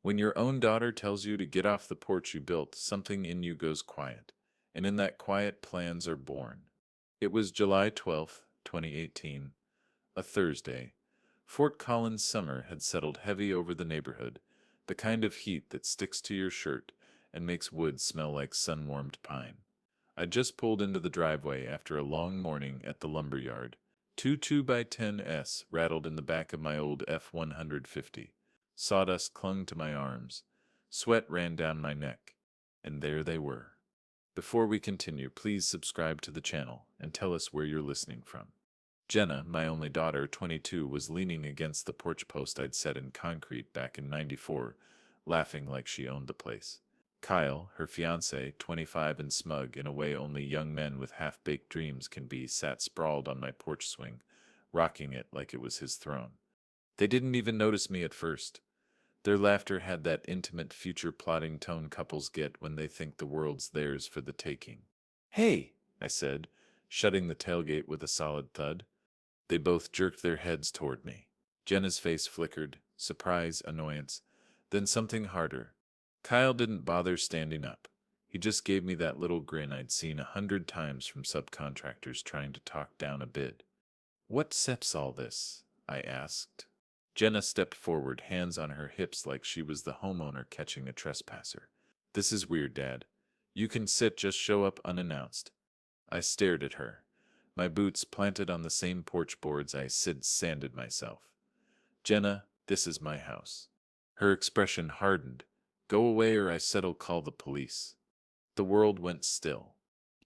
When your own daughter tells you to get off the porch you built, something in you goes quiet, and in that quiet plans are born. It was July 12th, 2018, a Thursday. Fort Collins summer had settled heavy over the neighborhood, the kind of heat that sticks to your shirt and makes wood smell like sun-warmed pine. I just pulled into the driveway after a long morning at the lumberyard. Two 2x10s rattled in the back of my old F-150. Sawdust clung to my arms. Sweat ran down my neck. And there they were. Before we continue, please subscribe to the channel and tell us where you're listening from. Jenna, my only daughter, 22, was leaning against the porch post I'd set in concrete back in '94, laughing like she owned the place. Kyle, her fiancé, 25 and smug in a way only young men with half-baked dreams can be, sat sprawled on my porch swing, rocking it like it was his throne. They didn't even notice me at first. Their laughter had that intimate future-plotting tone couples get when they think the world's theirs for the taking. "Hey," I said, shutting the tailgate with a solid thud. They both jerked their heads toward me. Jenna's face flickered, surprise, annoyance, then something harder. Kyle didn't bother standing up. He just gave me that little grin I'd seen 100 times from subcontractors trying to talk down a bid. "What sets all this?" I asked. Jenna stepped forward, hands on her hips like she was the homeowner catching a trespasser. "This is weird, Dad. You can sit, just show up unannounced." I stared at her, my boots planted on the same porch boards I sanded myself. "Jenna, this is my house." Her expression hardened. "Go away or I said'll call the police." The world went still.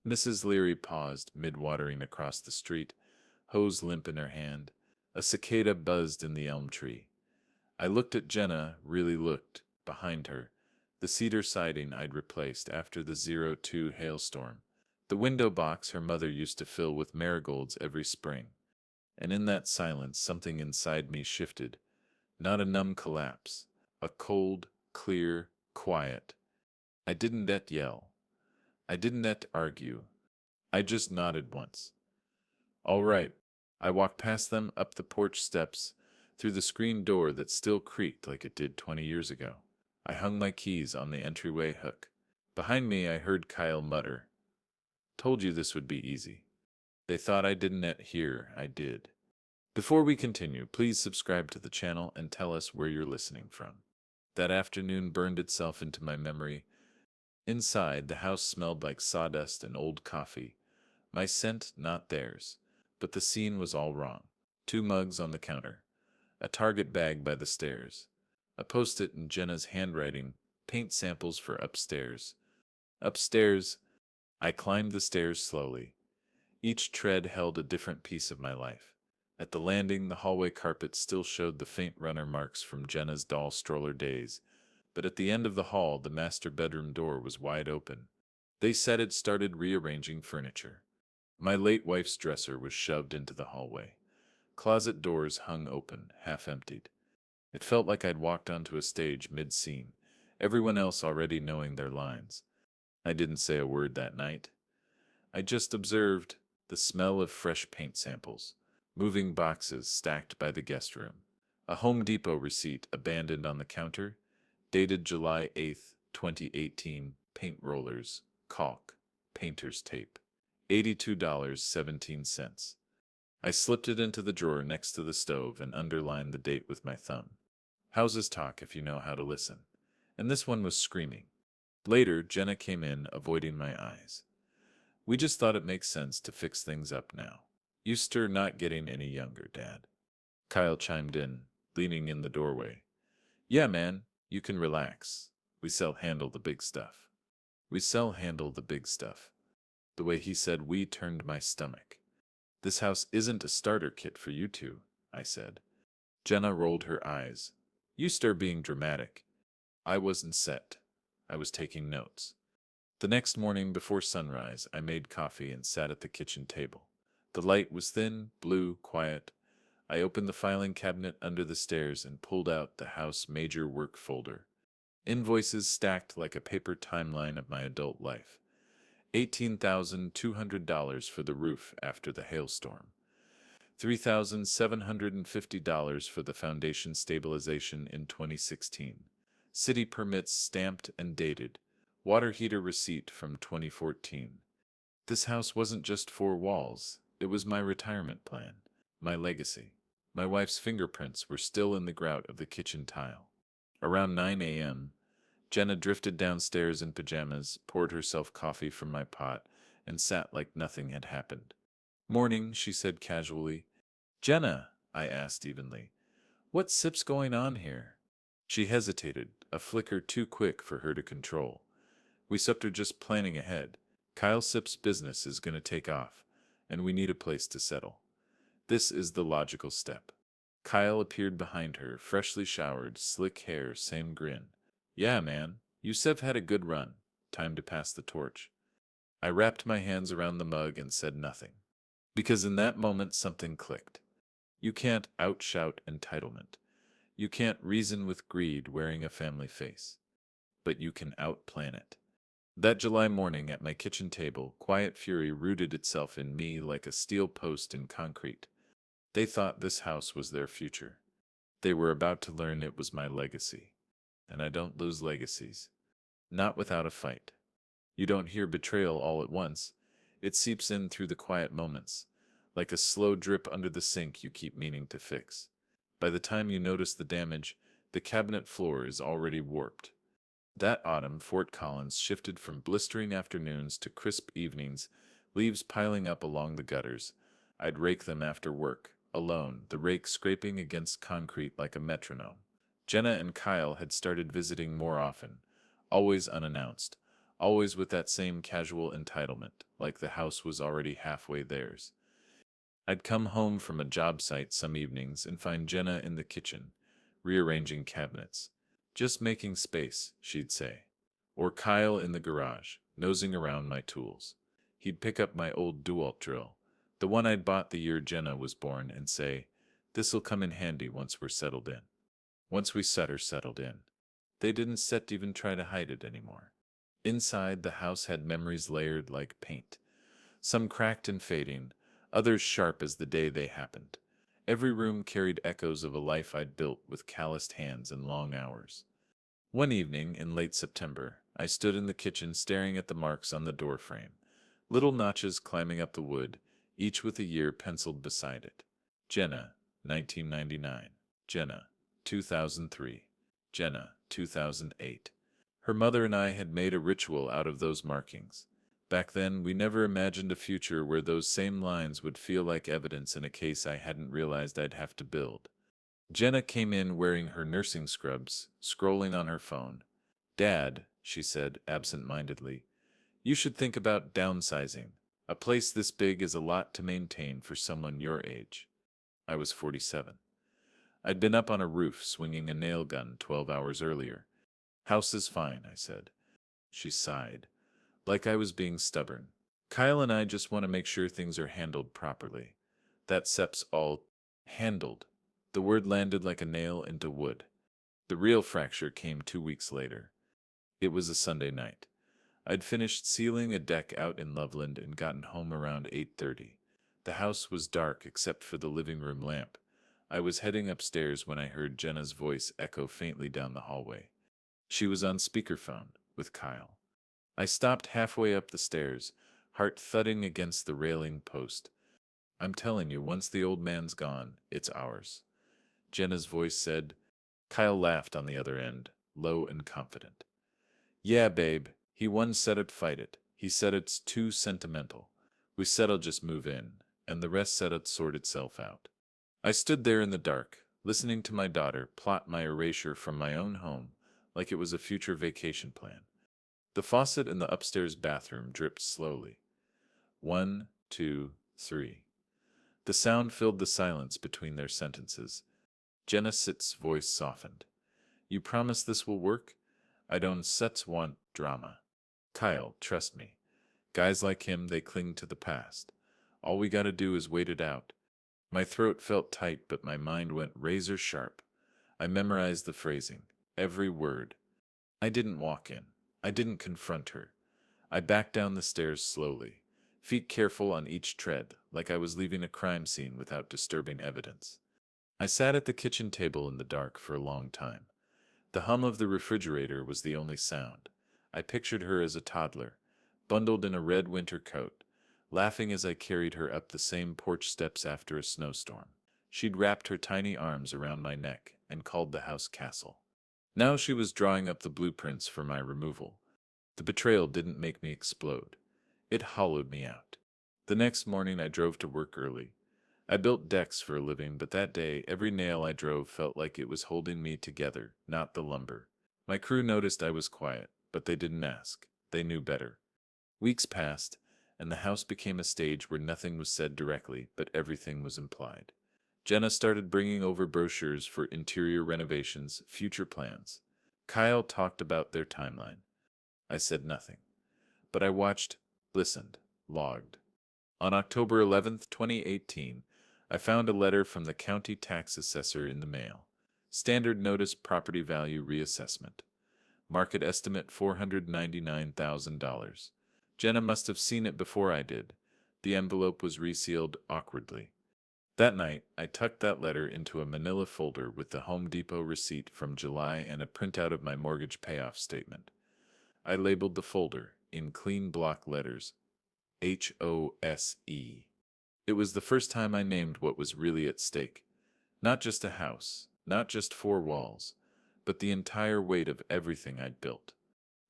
Mrs. Leary paused, mid-watering across the street, hose limp in her hand. A cicada buzzed in the elm tree. I looked at Jenna, really looked, behind her, the cedar siding I'd replaced after the '02 hailstorm, the window box her mother used to fill with marigolds every spring. And in that silence, something inside me shifted. Not a numb collapse. A cold, clear, quiet. I didn't yell. I didn't argue. I just nodded once. "All right." I walked past them, up the porch steps, through the screen door that still creaked like it did 20 years ago. I hung my keys on the entryway hook. Behind me, I heard Kyle mutter, "Told you this would be easy." They thought I didn't hear. I did. Before we continue, please subscribe to the channel and tell us where you're listening from. That afternoon burned itself into my memory. Inside, the house smelled like sawdust and old coffee. My scent, not theirs. But the scene was all wrong. 2 mugs on the counter. A Target bag by the stairs. A post-it in Jenna's handwriting. Paint samples for upstairs. Upstairs, I climbed the stairs slowly. Each tread held a different piece of my life. At the landing, the hallway carpet still showed the faint runner marks from Jenna's doll stroller days. But at the end of the hall, the master bedroom door was wide open. They said it started rearranging furniture. My late wife's dresser was shoved into the hallway. Closet doors hung open, half emptied. It felt like I'd walked onto a stage mid-scene, everyone else already knowing their lines. I didn't say a word that night. I just observed the smell of fresh paint samples, moving boxes stacked by the guest room, a Home Depot receipt abandoned on the counter, dated July 8th, 2018, paint rollers, caulk, painter's tape, $82.17. I slipped it into the drawer next to the stove and underlined the date with my thumb. Houses talk if you know how to listen. And this one was screaming. Later, Jenna came in, avoiding my eyes. "We just thought it makes sense to fix things up now. You're not getting any younger, Dad." Kyle chimed in, leaning in the doorway. "Yeah, man, you can relax. We sell handle the big stuff." We sell handle the big stuff. The way he said "we" turned my stomach. "This house isn't a starter kit for you two," I said. Jenna rolled her eyes. "You're being dramatic." I wasn't set. I was taking notes. The next morning before sunrise, I made coffee and sat at the kitchen table. The light was thin, blue, quiet. I opened the filing cabinet under the stairs and pulled out the house major work folder. Invoices stacked like a paper timeline of my adult life. $18,200 for the roof after the hailstorm. $3,750 for the foundation stabilization in 2016. City permits stamped and dated. Water heater receipt from 2014. This house wasn't just four walls, it was my retirement plan, my legacy. My wife's fingerprints were still in the grout of the kitchen tile. Around 9 a.m., Jenna drifted downstairs in pajamas, poured herself coffee from my pot, and sat like nothing had happened. Morning, she said casually. Jenna, I asked evenly, what sip's going on here? She hesitated, a flicker too quick for her to control. We supped her just planning ahead. Kyle Sip's business is going to take off, and we need a place to settle. This is the logical step. Kyle appeared behind her, freshly showered, slick hair, same grin. Yeah, man, Yusef had a good run. Time to pass the torch. I wrapped my hands around the mug and said nothing. Because in that moment something clicked. You can't outshout entitlement. You can't reason with greed wearing a family face. But you can outplan it. That July morning at my kitchen table, quiet fury rooted itself in me like a steel post in concrete. They thought this house was their future. They were about to learn it was my legacy. And I don't lose legacies. Not without a fight. You don't hear betrayal all at once. It seeps in through the quiet moments, like a slow drip under the sink you keep meaning to fix. By the time you notice the damage, the cabinet floor is already warped. That autumn, Fort Collins shifted from blistering afternoons to crisp evenings, leaves piling up along the gutters. I'd rake them after work, alone, the rake scraping against concrete like a metronome. Jenna and Kyle had started visiting more often, always unannounced, always with that same casual entitlement, like the house was already halfway theirs. I'd come home from a job site some evenings and find Jenna in the kitchen, rearranging cabinets. Just making space, she'd say. Or Kyle in the garage, nosing around my tools. He'd pick up my old DeWalt drill, the one I'd bought the year Jenna was born, and say, this'll come in handy once we're settled in. Once we settled in. They didn't set to even try to hide it anymore. Inside, the house had memories layered like paint. Some cracked and fading, others sharp as the day they happened. Every room carried echoes of a life I'd built with calloused hands and long hours. One evening in late September, I stood in the kitchen staring at the marks on the door frame. Little notches climbing up the wood, each with a year penciled beside it. Jenna, 1999. Jenna, 2003. Jenna, 2008. Her mother and I had made a ritual out of those markings. Back then, we never imagined a future where those same lines would feel like evidence in a case I hadn't realized I'd have to build. Jenna came in wearing her nursing scrubs, scrolling on her phone. Dad, she said absent-mindedly, you should think about downsizing. A place this big is a lot to maintain for someone your age. I was 47. I'd been up on a roof swinging a nail gun 12 hours earlier. House is fine, I said. She sighed, like I was being stubborn. Kyle and I just want to make sure things are handled properly. That sep's all handled. The word landed like a nail into wood. The real fracture came 2 weeks later. It was a Sunday night. I'd finished sealing a deck out in Loveland and gotten home around 8:30. The house was dark except for the living room lamp. I was heading upstairs when I heard Jenna's voice echo faintly down the hallway. She was on speakerphone with Kyle. I stopped halfway up the stairs, heart thudding against the railing post. I'm telling you, once the old man's gone, it's ours. Jenna's voice said. Kyle laughed on the other end, low and confident. Yeah, babe, he one said it fight it. He said it's too sentimental. We said I'll just move in, and the rest said it'd sort itself out. I stood there in the dark, listening to my daughter plot my erasure from my own home like it was a future vacation plan. The faucet in the upstairs bathroom dripped slowly. 1, 2, 3. The sound filled the silence between their sentences. Jenna Sitt's voice softened. You promise this will work? I don't sets want drama. Kyle, trust me. Guys like him, they cling to the past. All we gotta do is wait it out. My throat felt tight, but my mind went razor sharp. I memorized the phrasing, every word. I didn't walk in. I didn't confront her. I backed down the stairs slowly, feet careful on each tread, like I was leaving a crime scene without disturbing evidence. I sat at the kitchen table in the dark for a long time. The hum of the refrigerator was the only sound. I pictured her as a toddler, bundled in a red winter coat, laughing as I carried her up the same porch steps after a snowstorm. She'd wrapped her tiny arms around my neck and called the house castle. Now she was drawing up the blueprints for my removal. The betrayal didn't make me explode. It hollowed me out. The next morning I drove to work early. I built decks for a living, but that day every nail I drove felt like it was holding me together, not the lumber. My crew noticed I was quiet, but they didn't ask. They knew better. Weeks passed, and the house became a stage where nothing was said directly, but everything was implied. Jenna started bringing over brochures for interior renovations, future plans. Kyle talked about their timeline. I said nothing, but I watched, listened, logged. On October 11th, 2018, I found a letter from the county tax assessor in the mail. Standard notice property value reassessment. Market estimate $499,000. Jenna must have seen it before I did. The envelope was resealed awkwardly. That night, I tucked that letter into a manila folder with the Home Depot receipt from July and a printout of my mortgage payoff statement. I labeled the folder, in clean block letters, HOSE. It was the first time I named what was really at stake. Not just a house, not just four walls, but the entire weight of everything I'd built.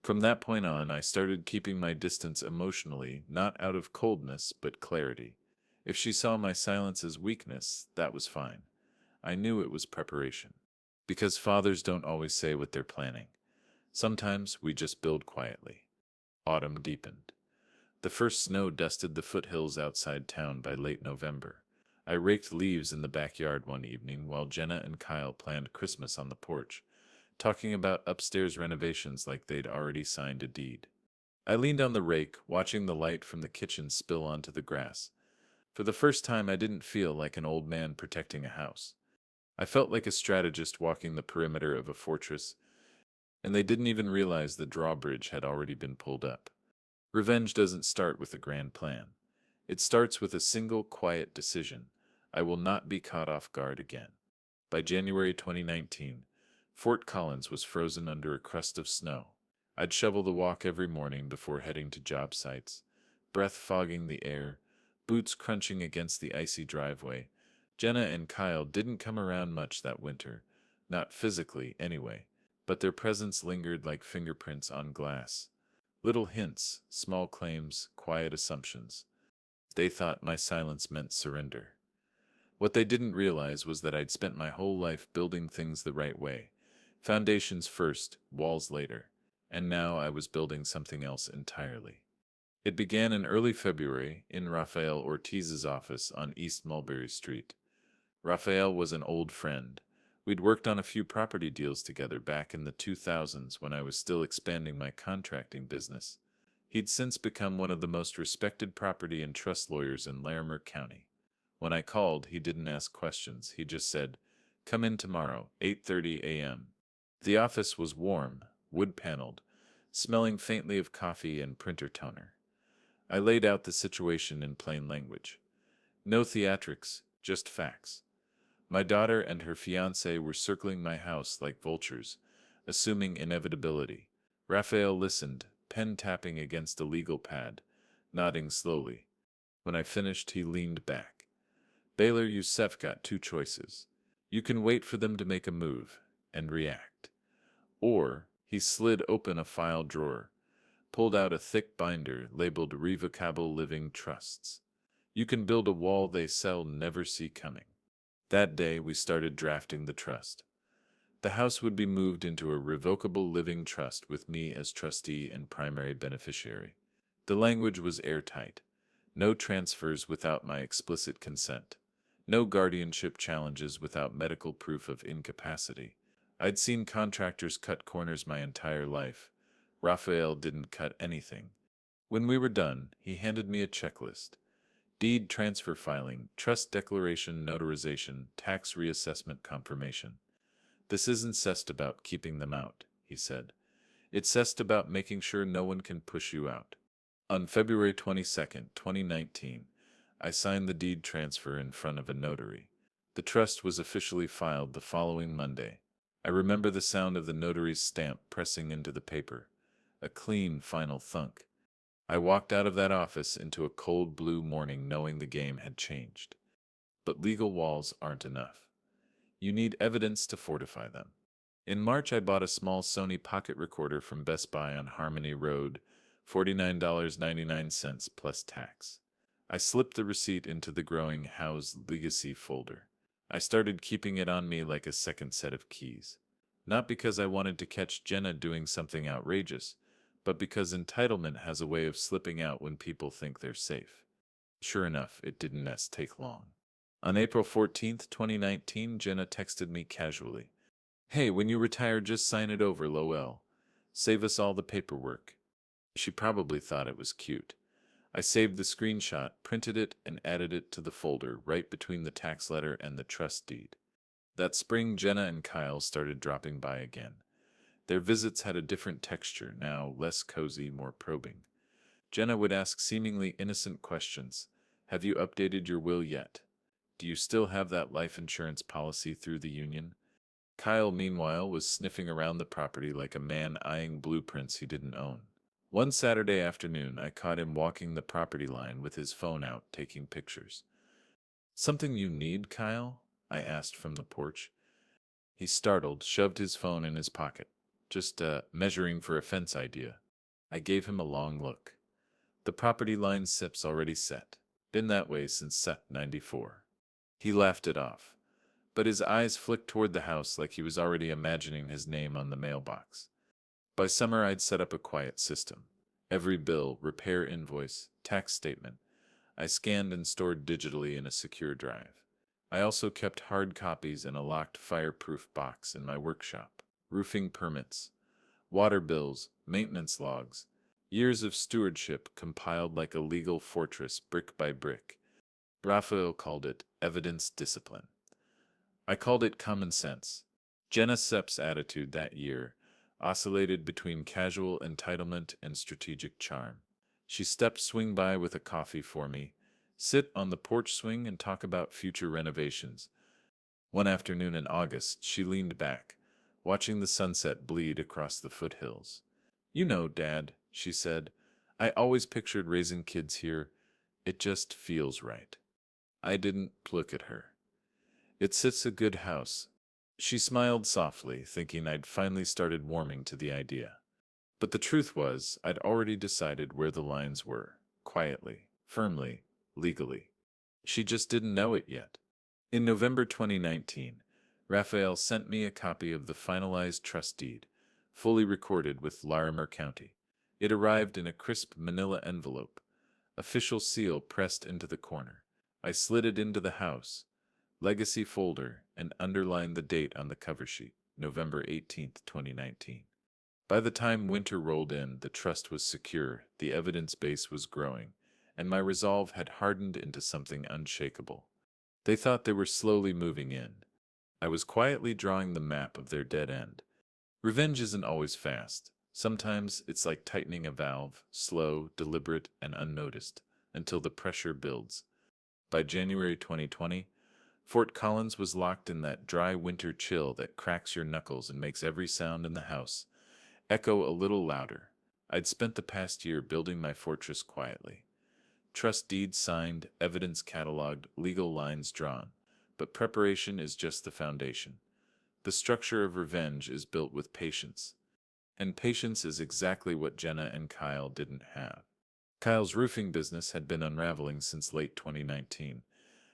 From that point on, I started keeping my distance emotionally, not out of coldness, but clarity. If she saw my silence as weakness, that was fine. I knew it was preparation. Because fathers don't always say what they're planning. Sometimes we just build quietly. Autumn deepened. The first snow dusted the foothills outside town by late November. I raked leaves in the backyard one evening while Jenna and Kyle planned Christmas on the porch, talking about upstairs renovations like they'd already signed a deed. I leaned on the rake, watching the light from the kitchen spill onto the grass. For the first time, I didn't feel like an old man protecting a house. I felt like a strategist walking the perimeter of a fortress, and they didn't even realize the drawbridge had already been pulled up. Revenge doesn't start with a grand plan. It starts with a single quiet decision. I will not be caught off guard again. By January 2019, Fort Collins was frozen under a crust of snow. I'd shovel the walk every morning before heading to job sites, breath fogging the air, boots crunching against the icy driveway. Jenna and Kyle didn't come around much that winter, not physically anyway, but their presence lingered like fingerprints on glass. Little hints, small claims, quiet assumptions. They thought my silence meant surrender. What they didn't realize was that I'd spent my whole life building things the right way. Foundations first, walls later. And now I was building something else entirely. It began in early February in Rafael Ortiz's office on East Mulberry Street. Rafael was an old friend. We'd worked on a few property deals together back in the 2000s when I was still expanding my contracting business. He'd since become one of the most respected property and trust lawyers in Larimer County. When I called, he didn't ask questions. He just said, "Come in tomorrow, 8:30 a.m." The office was warm, wood-paneled, smelling faintly of coffee and printer toner. I laid out the situation in plain language. No theatrics, just facts. My daughter and her fiancé were circling my house like vultures, assuming inevitability. Raphael listened, pen tapping against a legal pad, nodding slowly. When I finished, he leaned back. "Baylor, Youssef got two choices. You can wait for them to make a move and react. Or," he slid open a file drawer, pulled out a thick binder labeled Revocable Living Trusts. "You can build a wall they sell never see coming." That day, we started drafting the trust. The house would be moved into a revocable living trust with me as trustee and primary beneficiary. The language was airtight. No transfers without my explicit consent. No guardianship challenges without medical proof of incapacity. I'd seen contractors cut corners my entire life. Raphael didn't cut anything. When we were done, he handed me a checklist. Deed transfer filing, trust declaration notarization, tax reassessment confirmation. "This isn't cessed about keeping them out," he said. "It's cessed about making sure no one can push you out." On February 22nd, 2019, I signed the deed transfer in front of a notary. The trust was officially filed the following Monday. I remember the sound of the notary's stamp pressing into the paper, a clean, final thunk. I walked out of that office into a cold blue morning knowing the game had changed. But legal walls aren't enough. You need evidence to fortify them. In March, I bought a small Sony pocket recorder from Best Buy on Harmony Road, $49.99 plus tax. I slipped the receipt into the growing house legacy folder. I started keeping it on me like a second set of keys. Not because I wanted to catch Jenna doing something outrageous, but because entitlement has a way of slipping out when people think they're safe. Sure enough, it didn't take long. On April 14th, 2019, Jenna texted me casually. Hey, when you retire, just sign it over, lol. Save us all the paperwork. She probably thought it was cute. I saved the screenshot, printed it, and added it to the folder right between the tax letter and the trust deed. That spring, Jenna and Kyle started dropping by again. Their visits had a different texture, now less cozy, more probing. Jenna would ask seemingly innocent questions. Have you updated your will yet? Do you still have that life insurance policy through the union? Kyle, meanwhile, was sniffing around the property like a man eyeing blueprints he didn't own. One Saturday afternoon, I caught him walking the property line with his phone out, taking pictures. Something you need, Kyle? I asked from the porch. He startled, shoved his phone in his pocket. Just, measuring for a fence idea. I gave him a long look. The property line SIP's already set. Been that way since set 94. He laughed it off, but his eyes flicked toward the house like he was already imagining his name on the mailbox. By summer, I'd set up a quiet system. Every bill, repair invoice, tax statement, I scanned and stored digitally in a secure drive. I also kept hard copies in a locked fireproof box in my workshop. Roofing permits, water bills, maintenance logs, years of stewardship compiled like a legal fortress brick by brick. Raphael called it evidence discipline. I called it common sense. Jenna Sepp's attitude that year oscillated between casual entitlement and strategic charm. She stepped swing by with a coffee for me, sit on the porch swing and talk about future renovations. One afternoon in August, she leaned back, watching the sunset bleed across the foothills. You know, Dad, she said, I always pictured raising kids here. It just feels right. I didn't look at her. It's a good house. She smiled softly, thinking I'd finally started warming to the idea. But the truth was, I'd already decided where the lines were, quietly, firmly, legally. She just didn't know it yet. In November 2019, Raphael sent me a copy of the finalized trust deed, fully recorded with Larimer County. It arrived in a crisp manila envelope, official seal pressed into the corner. I slid it into the house, legacy folder, and underlined the date on the cover sheet, November 18th, 2019. By the time winter rolled in, the trust was secure, the evidence base was growing, and my resolve had hardened into something unshakable. They thought they were slowly moving in. I was quietly drawing the map of their dead end. Revenge isn't always fast. Sometimes it's like tightening a valve, slow, deliberate, and unnoticed, until the pressure builds. By January 2020, Fort Collins was locked in that dry winter chill that cracks your knuckles and makes every sound in the house echo a little louder. I'd spent the past year building my fortress quietly. Trust deeds signed, evidence cataloged, legal lines drawn. But preparation is just the foundation. The structure of revenge is built with patience. And patience is exactly what Jenna and Kyle didn't have. Kyle's roofing business had been unraveling since late 2019.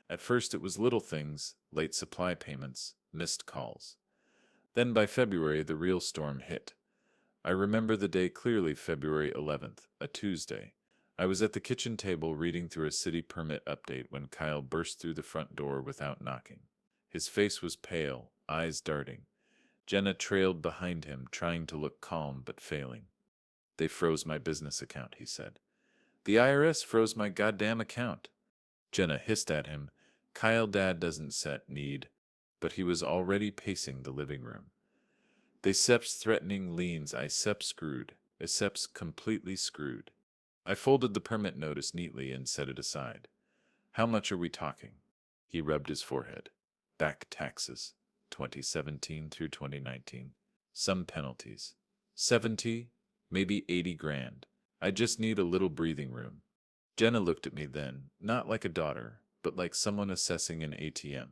At first it was little things, late supply payments, missed calls. Then by February the real storm hit. I remember the day clearly, February 11th, a Tuesday. I was at the kitchen table reading through a city permit update when Kyle burst through the front door without knocking. His face was pale, eyes darting. Jenna trailed behind him, trying to look calm but failing. They froze my business account, he said. The IRS froze my goddamn account. Jenna hissed at him. Kyle, Dad doesn't set need. But he was already pacing the living room. They Sepp's threatening leans, I Sepp screwed. I Sepp's completely screwed. I folded the permit notice neatly and set it aside. How much are we talking? He rubbed his forehead. Back taxes. 2017 through 2019. Some penalties. 70, maybe 80 grand. I just need a little breathing room. Jenna looked at me then, not like a daughter, but like someone assessing an ATM.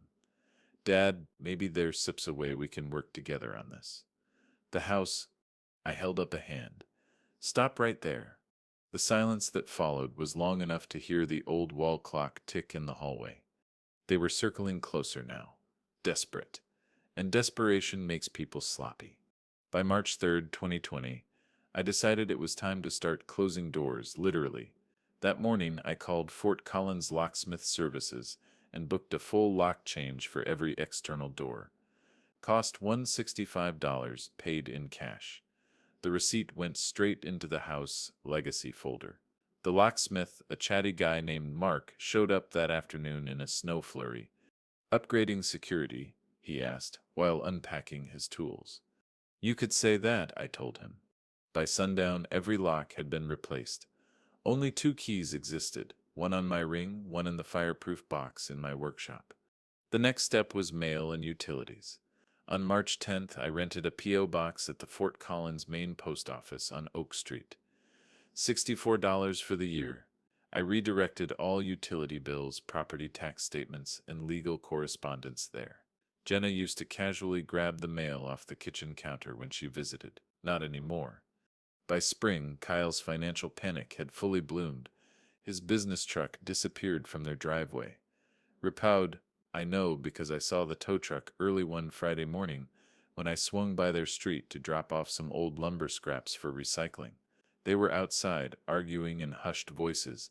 Dad, maybe there's sips a way we can work together on this. The house, I held up a hand. Stop right there. The silence that followed was long enough to hear the old wall clock tick in the hallway. They were circling closer now, desperate. And desperation makes people sloppy. By March 3rd, 2020, I decided it was time to start closing doors, literally. That morning, I called Fort Collins Locksmith Services and booked a full lock change for every external door. Cost $165, paid in cash. The receipt went straight into the house legacy folder. The locksmith, a chatty guy named Mark, showed up that afternoon in a snow flurry. Upgrading security, he asked, while unpacking his tools. You could say that, I told him. By sundown, every lock had been replaced. Only 2 keys existed, one on my ring, one in the fireproof box in my workshop. The next step was mail and utilities. On March 10th, I rented a P.O. box at the Fort Collins main post office on Oak Street. $64 for the year. I redirected all utility bills, property tax statements, and legal correspondence there. Jenna used to casually grab the mail off the kitchen counter when she visited. Not anymore. By spring, Kyle's financial panic had fully bloomed. His business truck disappeared from their driveway. Repoud, I know because I saw the tow truck early one Friday morning when I swung by their street to drop off some old lumber scraps for recycling. They were outside, arguing in hushed voices.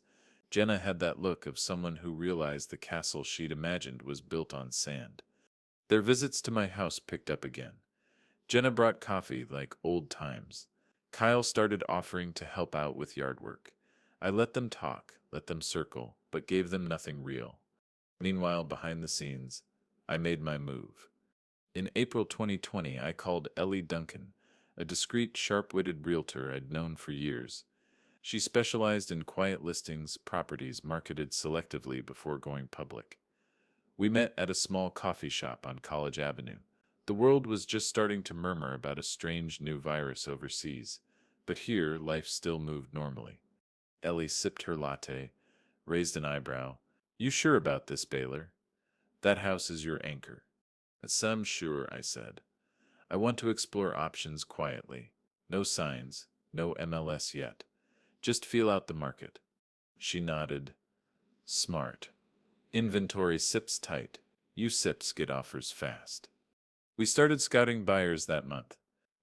Jenna had that look of someone who realized the castle she'd imagined was built on sand. Their visits to my house picked up again. Jenna brought coffee like old times. Kyle started offering to help out with yard work. I let them talk, let them circle, but gave them nothing real. Meanwhile, behind the scenes, I made my move. In April 2020, I called Ellie Duncan, a discreet, sharp-witted realtor I'd known for years. She specialized in quiet listings, properties marketed selectively before going public. We met at a small coffee shop on College Avenue. The world was just starting to murmur about a strange new virus overseas, but here life still moved normally. Ellie sipped her latte, raised an eyebrow. You sure about this, Baylor? That house is your anchor. I'm sure, I said. I want to explore options quietly. No signs, no MLS yet. Just feel out the market. She nodded. Smart. Inventory sips tight. You sips get offers fast. We started scouting buyers that month.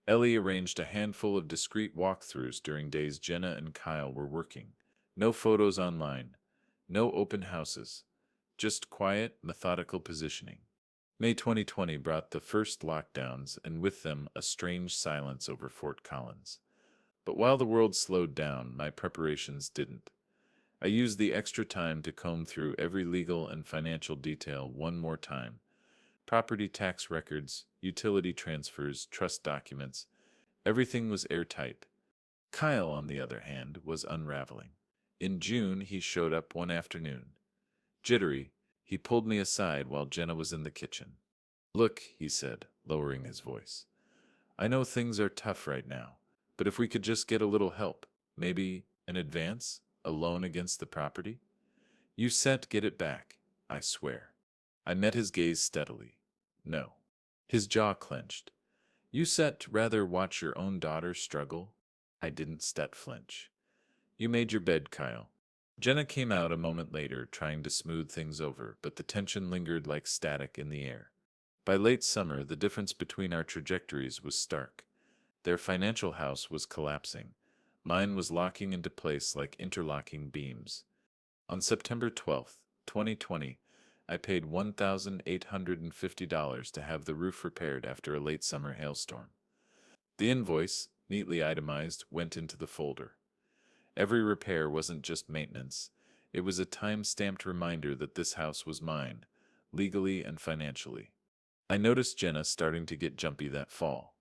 Ellie arranged a handful of discreet walkthroughs during days Jenna and Kyle were working. No photos online. No open houses. Just quiet, methodical positioning. May 2020 brought the first lockdowns and with them a strange silence over Fort Collins. But while the world slowed down, my preparations didn't. I used the extra time to comb through every legal and financial detail one more time. Property tax records, utility transfers, trust documents, everything was airtight. Kyle, on the other hand, was unraveling. In June, he showed up one afternoon. Jittery, he pulled me aside while Jenna was in the kitchen. Look, he said, lowering his voice. I know things are tough right now, but if we could just get a little help, maybe an advance, a loan against the property? You said get it back, I swear. I met his gaze steadily. No. His jaw clenched. You said rather watch your own daughter struggle? I didn't flinch. You made your bed, Kyle. Jenna came out a moment later, trying to smooth things over, but the tension lingered like static in the air. By late summer, the difference between our trajectories was stark. Their financial house was collapsing. Mine was locking into place like interlocking beams. On September 12th, 2020, I paid $1,850 to have the roof repaired after a late summer hailstorm. The invoice, neatly itemized, went into the folder. Every repair wasn't just maintenance. It was a time-stamped reminder that this house was mine, legally and financially. I noticed Jenna starting to get jumpy that fall.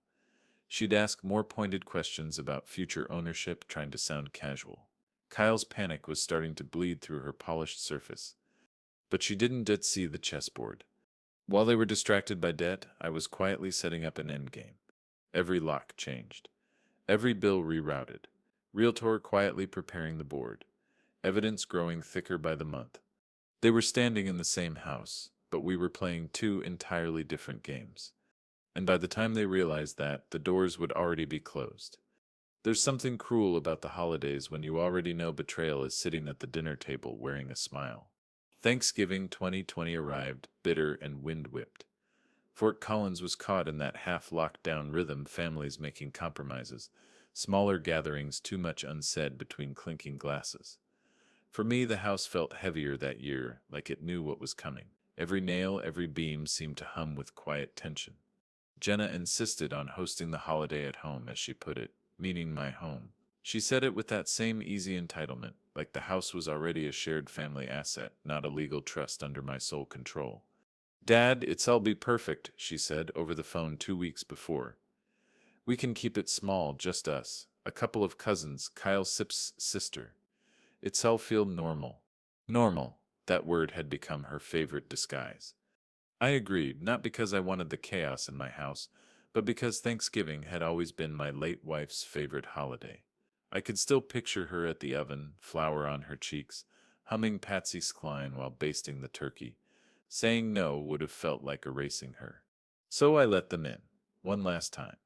She'd ask more pointed questions about future ownership, trying to sound casual. Kyle's panic was starting to bleed through her polished surface. But she didn't yet see the chessboard. While they were distracted by debt, I was quietly setting up an endgame. Every lock changed. Every bill rerouted. Realtor quietly preparing the board. Evidence growing thicker by the month. They were standing in the same house, but we were playing two entirely different games. And by the time they realized that, the doors would already be closed. There's something cruel about the holidays when you already know betrayal is sitting at the dinner table wearing a smile. Thanksgiving 2020 arrived, bitter and wind-whipped. Fort Collins was caught in that half-locked-down rhythm, families making compromises, smaller gatherings, too much unsaid between clinking glasses. For me, the house felt heavier that year, like it knew what was coming. Every nail, every beam seemed to hum with quiet tension. Jenna insisted on hosting the holiday at home, as she put it, meaning my home. She said it with that same easy entitlement, like the house was already a shared family asset, not a legal trust under my sole control. Dad, it's all be perfect, she said over the phone 2 weeks before. We can keep it small, just us, a couple of cousins, Kyle Sip's sister. It's all feel normal. Normal, that word had become her favorite disguise. I agreed, not because I wanted the chaos in my house, but because Thanksgiving had always been my late wife's favorite holiday. I could still picture her at the oven, flour on her cheeks, humming Patsy's Klein while basting the turkey. Saying no would have felt like erasing her. So I let them in, one last time.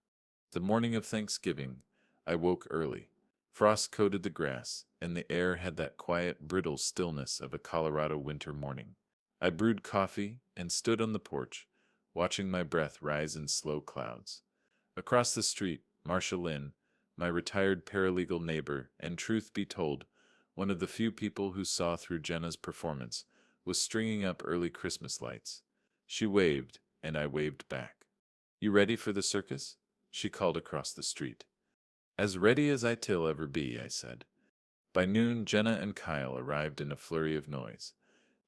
The morning of Thanksgiving, I woke early. Frost coated the grass, and the air had that quiet, brittle stillness of a Colorado winter morning. I brewed coffee and stood on the porch, watching my breath rise in slow clouds. Across the street, Marcia Lynn, my retired paralegal neighbor, and truth be told, one of the few people who saw through Jenna's performance, was stringing up early Christmas lights. She waved, and I waved back. You ready for the circus? She called across the street. As ready as I'll ever be, I said. By noon, Jenna and Kyle arrived in a flurry of noise.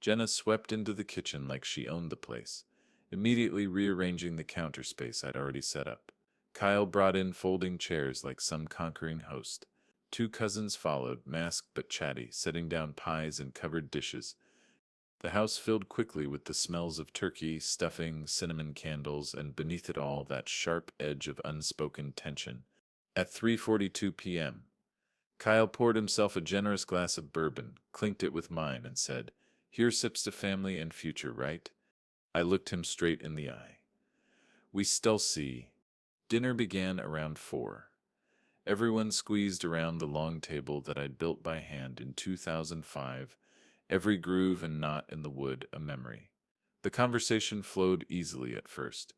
Jenna swept into the kitchen like she owned the place, immediately rearranging the counter space I'd already set up. Kyle brought in folding chairs like some conquering host. Two cousins followed, masked but chatty, setting down pies and covered dishes. The house filled quickly with the smells of turkey, stuffing, cinnamon candles, and beneath it all that sharp edge of unspoken tension. At 3:42 p.m., Kyle poured himself a generous glass of bourbon, clinked it with mine, and said, "Here sips to family and future, right?" I looked him straight in the eye. "We still see." Dinner began around 4. Everyone squeezed around the long table that I'd built by hand in 2005, every groove and knot in the wood a memory. The conversation flowed easily at first.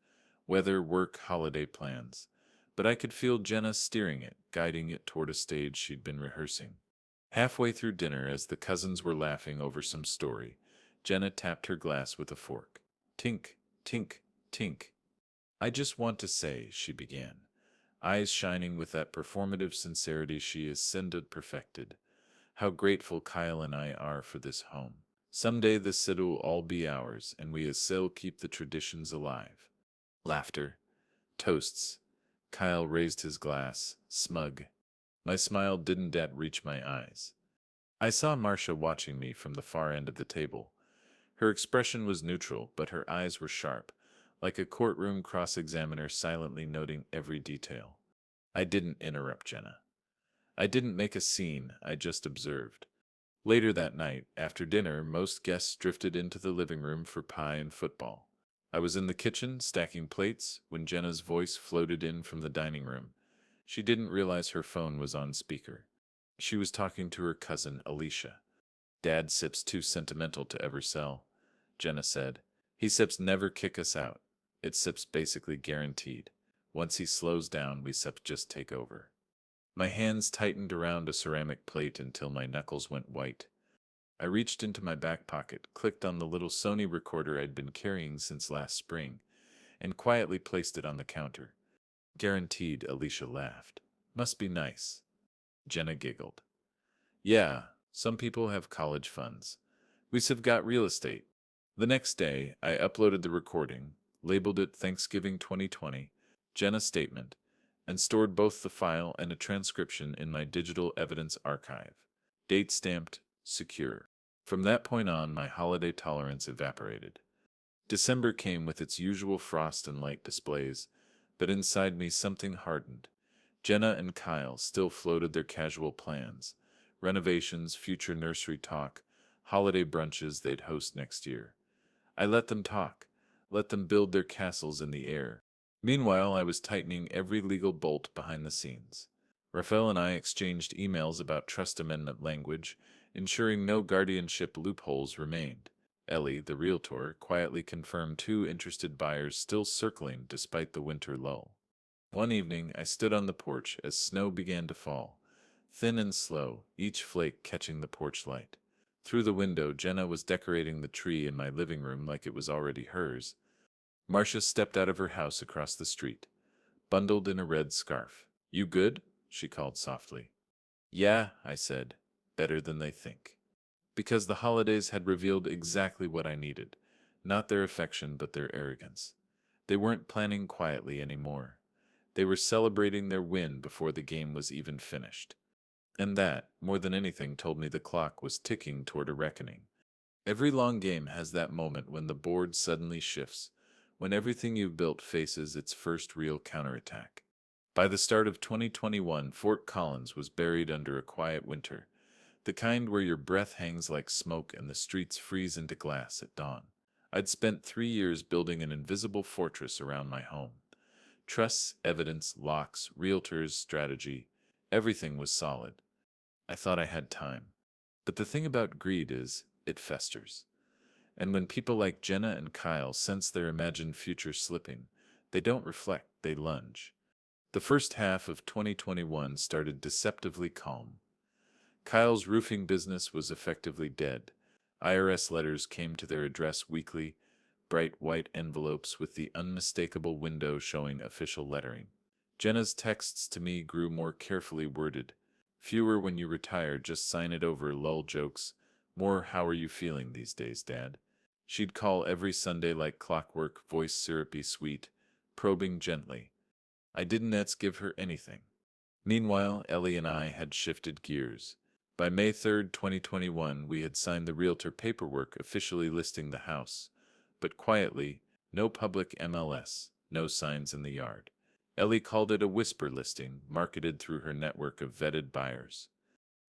Weather, work, holiday plans. But I could feel Jenna steering it, guiding it toward a stage she'd been rehearsing. Halfway through dinner, as the cousins were laughing over some story, Jenna tapped her glass with a fork. Tink, tink, tink. "I just want to say," she began, eyes shining with that performative sincerity she ascended perfected, "how grateful Kyle and I are for this home. Someday this city'll all be ours, and we as still keep the traditions alive." Laughter. Toasts. Kyle raised his glass, smug. My smile didn't yet reach my eyes. I saw Marcia watching me from the far end of the table. Her expression was neutral, but her eyes were sharp, like a courtroom cross-examiner silently noting every detail. I didn't interrupt Jenna. I didn't make a scene, I just observed. Later that night, after dinner, most guests drifted into the living room for pie and football. I was in the kitchen, stacking plates, when Jenna's voice floated in from the dining room. She didn't realize her phone was on speaker. She was talking to her cousin, Alicia. "Dad Sip's too sentimental to ever sell," Jenna said. "He Sips never kick us out. It's Sips basically guaranteed. Once he slows down, we Sips just take over." My hands tightened around a ceramic plate until my knuckles went white. I reached into my back pocket, clicked on the little Sony recorder I'd been carrying since last spring, and quietly placed it on the counter. "Guaranteed," Alicia laughed. "Must be nice." Jenna giggled. "Yeah, some people have college funds. We've got real estate." The next day, I uploaded the recording, labeled it Thanksgiving 2020, Jenna's statement, and stored both the file and a transcription in my digital evidence archive. Date stamped, secure. From that point on, my holiday tolerance evaporated. December came with its usual frost and light displays, but inside me something hardened. Jenna and Kyle still floated their casual plans: renovations, future nursery talk, holiday brunches they'd host next year. I let them talk, let them build their castles in the air. Meanwhile, I was tightening every legal bolt behind the scenes. Raphael and I exchanged emails about trust amendment language, ensuring no guardianship loopholes remained. Ellie, the realtor, quietly confirmed two interested buyers still circling despite the winter lull. One evening, I stood on the porch as snow began to fall, thin and slow, each flake catching the porch light. Through the window, Jenna was decorating the tree in my living room like it was already hers. Marcia stepped out of her house across the street, bundled in a red scarf. "You good?" she called softly. "Yeah," I said, "better than they think." Because the holidays had revealed exactly what I needed: not their affection, but their arrogance. They weren't planning quietly anymore. They were celebrating their win before the game was even finished. And that, more than anything, told me the clock was ticking toward a reckoning. Every long game has that moment when the board suddenly shifts, when everything you've built faces its first real counterattack. By the start of 2021, Fort Collins was buried under a quiet winter, the kind where your breath hangs like smoke and the streets freeze into glass at dawn. I'd spent 3 years building an invisible fortress around my home. Trusts, evidence, locks, realtors, strategy, everything was solid. I thought I had time. But the thing about greed is, it festers. And when people like Jenna and Kyle sense their imagined future slipping, they don't reflect, they lunge. The first half of 2021 started deceptively calm. Kyle's roofing business was effectively dead. IRS letters came to their address weekly, bright white envelopes with the unmistakable window showing official lettering. Jenna's texts to me grew more carefully worded. Fewer "when you retire, just sign it over" lull jokes, more "how are you feeling these days, Dad?" She'd call every Sunday like clockwork, voice syrupy sweet, probing gently. I didn't give her anything. Meanwhile, Ellie and I had shifted gears. By May 3rd, 2021, we had signed the realtor paperwork officially listing the house. But quietly, no public MLS, no signs in the yard. Ellie called it a whisper listing, marketed through her network of vetted buyers.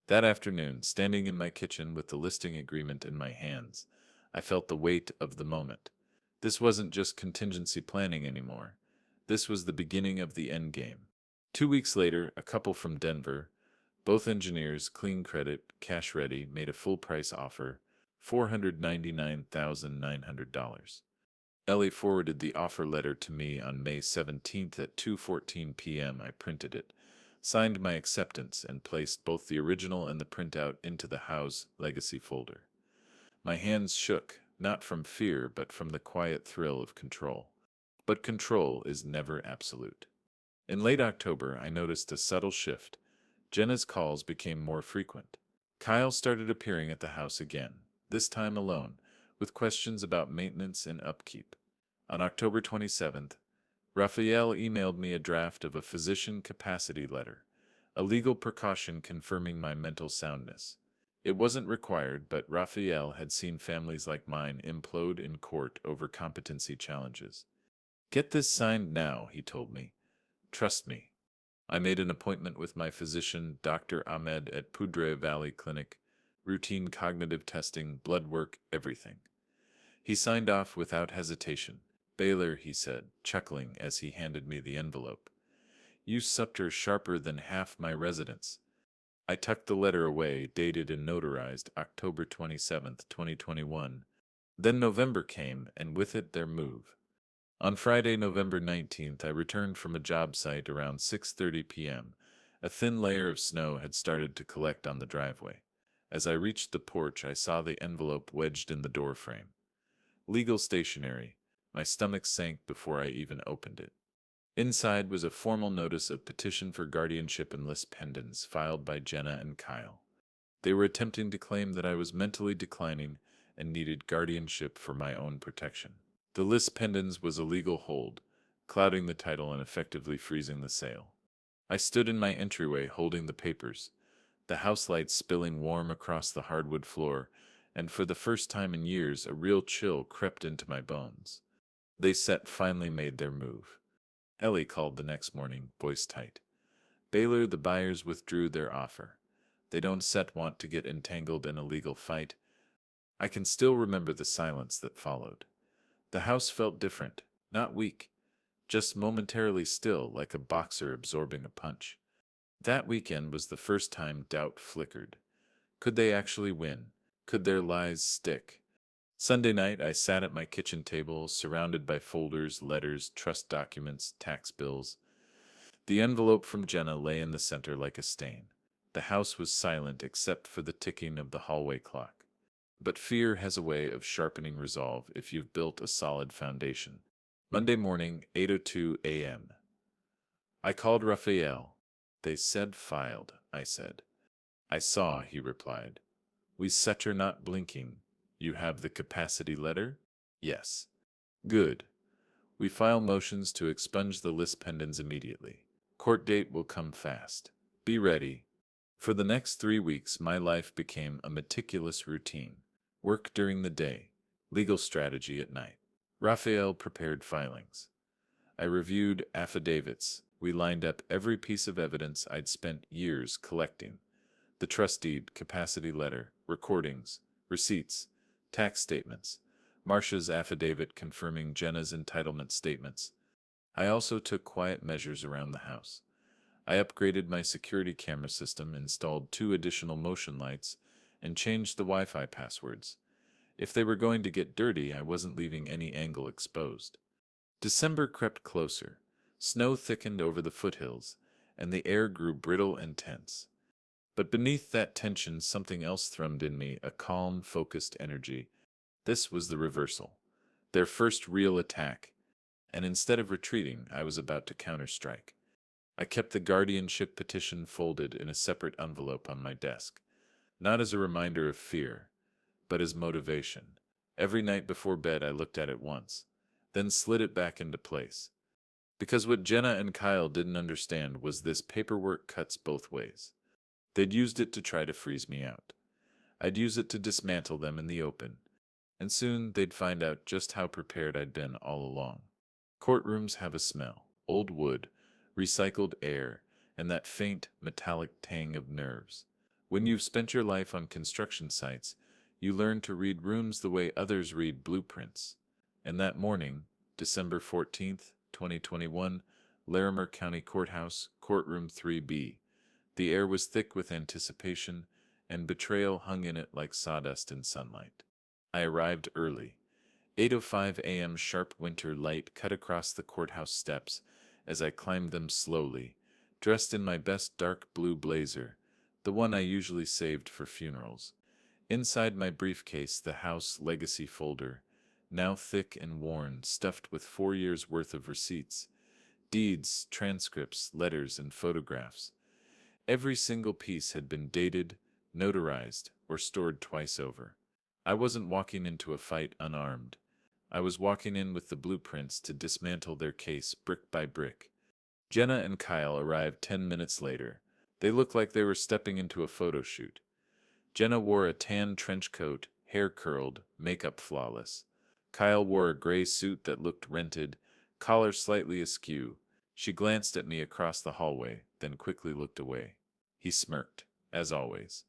That afternoon, standing in my kitchen with the listing agreement in my hands, I felt the weight of the moment. This wasn't just contingency planning anymore. This was the beginning of the end game. 2 weeks later, a couple from Denver, both engineers, clean credit, cash ready, made a full price offer: $499,900. Ellie forwarded the offer letter to me on May 17th at 2:14 p.m. I printed it, signed my acceptance, and placed both the original and the printout into the House Legacy folder. My hands shook, not from fear, but from the quiet thrill of control. But control is never absolute. In late October, I noticed a subtle shift. Jenna's calls became more frequent. Kyle started appearing at the house again, this time alone, with questions about maintenance and upkeep. On October 27th, Raphael emailed me a draft of a physician capacity letter, a legal precaution confirming my mental soundness. It wasn't required, but Raphael had seen families like mine implode in court over competency challenges. "Get this signed now," he told me. "Trust me." I made an appointment with my physician, Dr. Ahmed, at Pudre Valley Clinic. Routine cognitive testing, blood work, everything. He signed off without hesitation. "Baylor," he said, chuckling as he handed me the envelope. "You sucked her sharper than half my residents." I tucked the letter away, dated and notarized October 27th, 2021. Then November came, and with it their move. On Friday, November 19th, I returned from a job site around 6:30 p.m. A thin layer of snow had started to collect on the driveway. As I reached the porch, I saw the envelope wedged in the doorframe. Legal stationery. My stomach sank before I even opened it. Inside was a formal notice of petition for guardianship and list pendants filed by Jenna and Kyle. They were attempting to claim that I was mentally declining and needed guardianship for my own protection. The list pendants was a legal hold, clouding the title and effectively freezing the sale. I stood in my entryway holding the papers, the house lights spilling warm across the hardwood floor, and for the first time in years, a real chill crept into my bones. They set finally made their move. Ellie called the next morning, voice tight. Baylor, the buyers withdrew their offer. They don't set want to get entangled in a legal fight. I can still remember the silence that followed. The house felt different, not weak, just momentarily still, like a boxer absorbing a punch. That weekend was the first time doubt flickered. Could they actually win? Could their lies stick? Sunday night, I sat at my kitchen table, surrounded by folders, letters, trust documents, tax bills. The envelope from Jenna lay in the center like a stain. The house was silent except for the ticking of the hallway clock. But fear has a way of sharpening resolve if you've built a solid foundation. Monday morning, 8:02 a.m. I called Raphael. They said filed, I said. I saw, he replied. We set her not blinking. You have the capacity letter? Yes. Good. We file motions to expunge the list pendants immediately. Court date will come fast. Be ready. For the next 3 weeks, my life became a meticulous routine. Work during the day, legal strategy at night. Raphael prepared filings. I reviewed affidavits. We lined up every piece of evidence I'd spent years collecting. The trust deed, capacity letter, recordings, receipts, tax statements, Marcia's affidavit confirming Jenna's entitlement statements. I also took quiet measures around the house. I upgraded my security camera system, installed 2 additional motion lights, and changed the Wi-Fi passwords. If they were going to get dirty, I wasn't leaving any angle exposed. December crept closer. Snow thickened over the foothills, and the air grew brittle and tense. But beneath that tension, something else thrummed in me, a calm, focused energy. This was the reversal. Their first real attack. And instead of retreating, I was about to counterstrike. I kept the guardianship petition folded in a separate envelope on my desk, not as a reminder of fear, but as motivation. Every night before bed, I looked at it once, then slid it back into place. Because what Jenna and Kyle didn't understand was this paperwork cuts both ways. They'd used it to try to freeze me out. I'd use it to dismantle them in the open, and soon they'd find out just how prepared I'd been all along. Courtrooms have a smell, old wood, recycled air, and that faint, metallic tang of nerves. When you've spent your life on construction sites, you learn to read rooms the way others read blueprints. And that morning, December 14th, 2021, Larimer County Courthouse, Courtroom 3B. The air was thick with anticipation, and betrayal hung in it like sawdust in sunlight. I arrived early. 8:05 a.m. sharp winter light cut across the courthouse steps as I climbed them slowly, dressed in my best dark blue blazer, the one I usually saved for funerals. Inside my briefcase, the house legacy folder, now thick and worn, stuffed with 4 years' worth of receipts, deeds, transcripts, letters, and photographs. Every single piece had been dated, notarized, or stored twice over. I wasn't walking into a fight unarmed. I was walking in with the blueprints to dismantle their case brick by brick. Jenna and Kyle arrived 10 minutes later. They looked like they were stepping into a photo shoot. Jenna wore a tan trench coat, hair curled, makeup flawless. Kyle wore a gray suit that looked rented, collar slightly askew. She glanced at me across the hallway, then quickly looked away. He smirked, as always.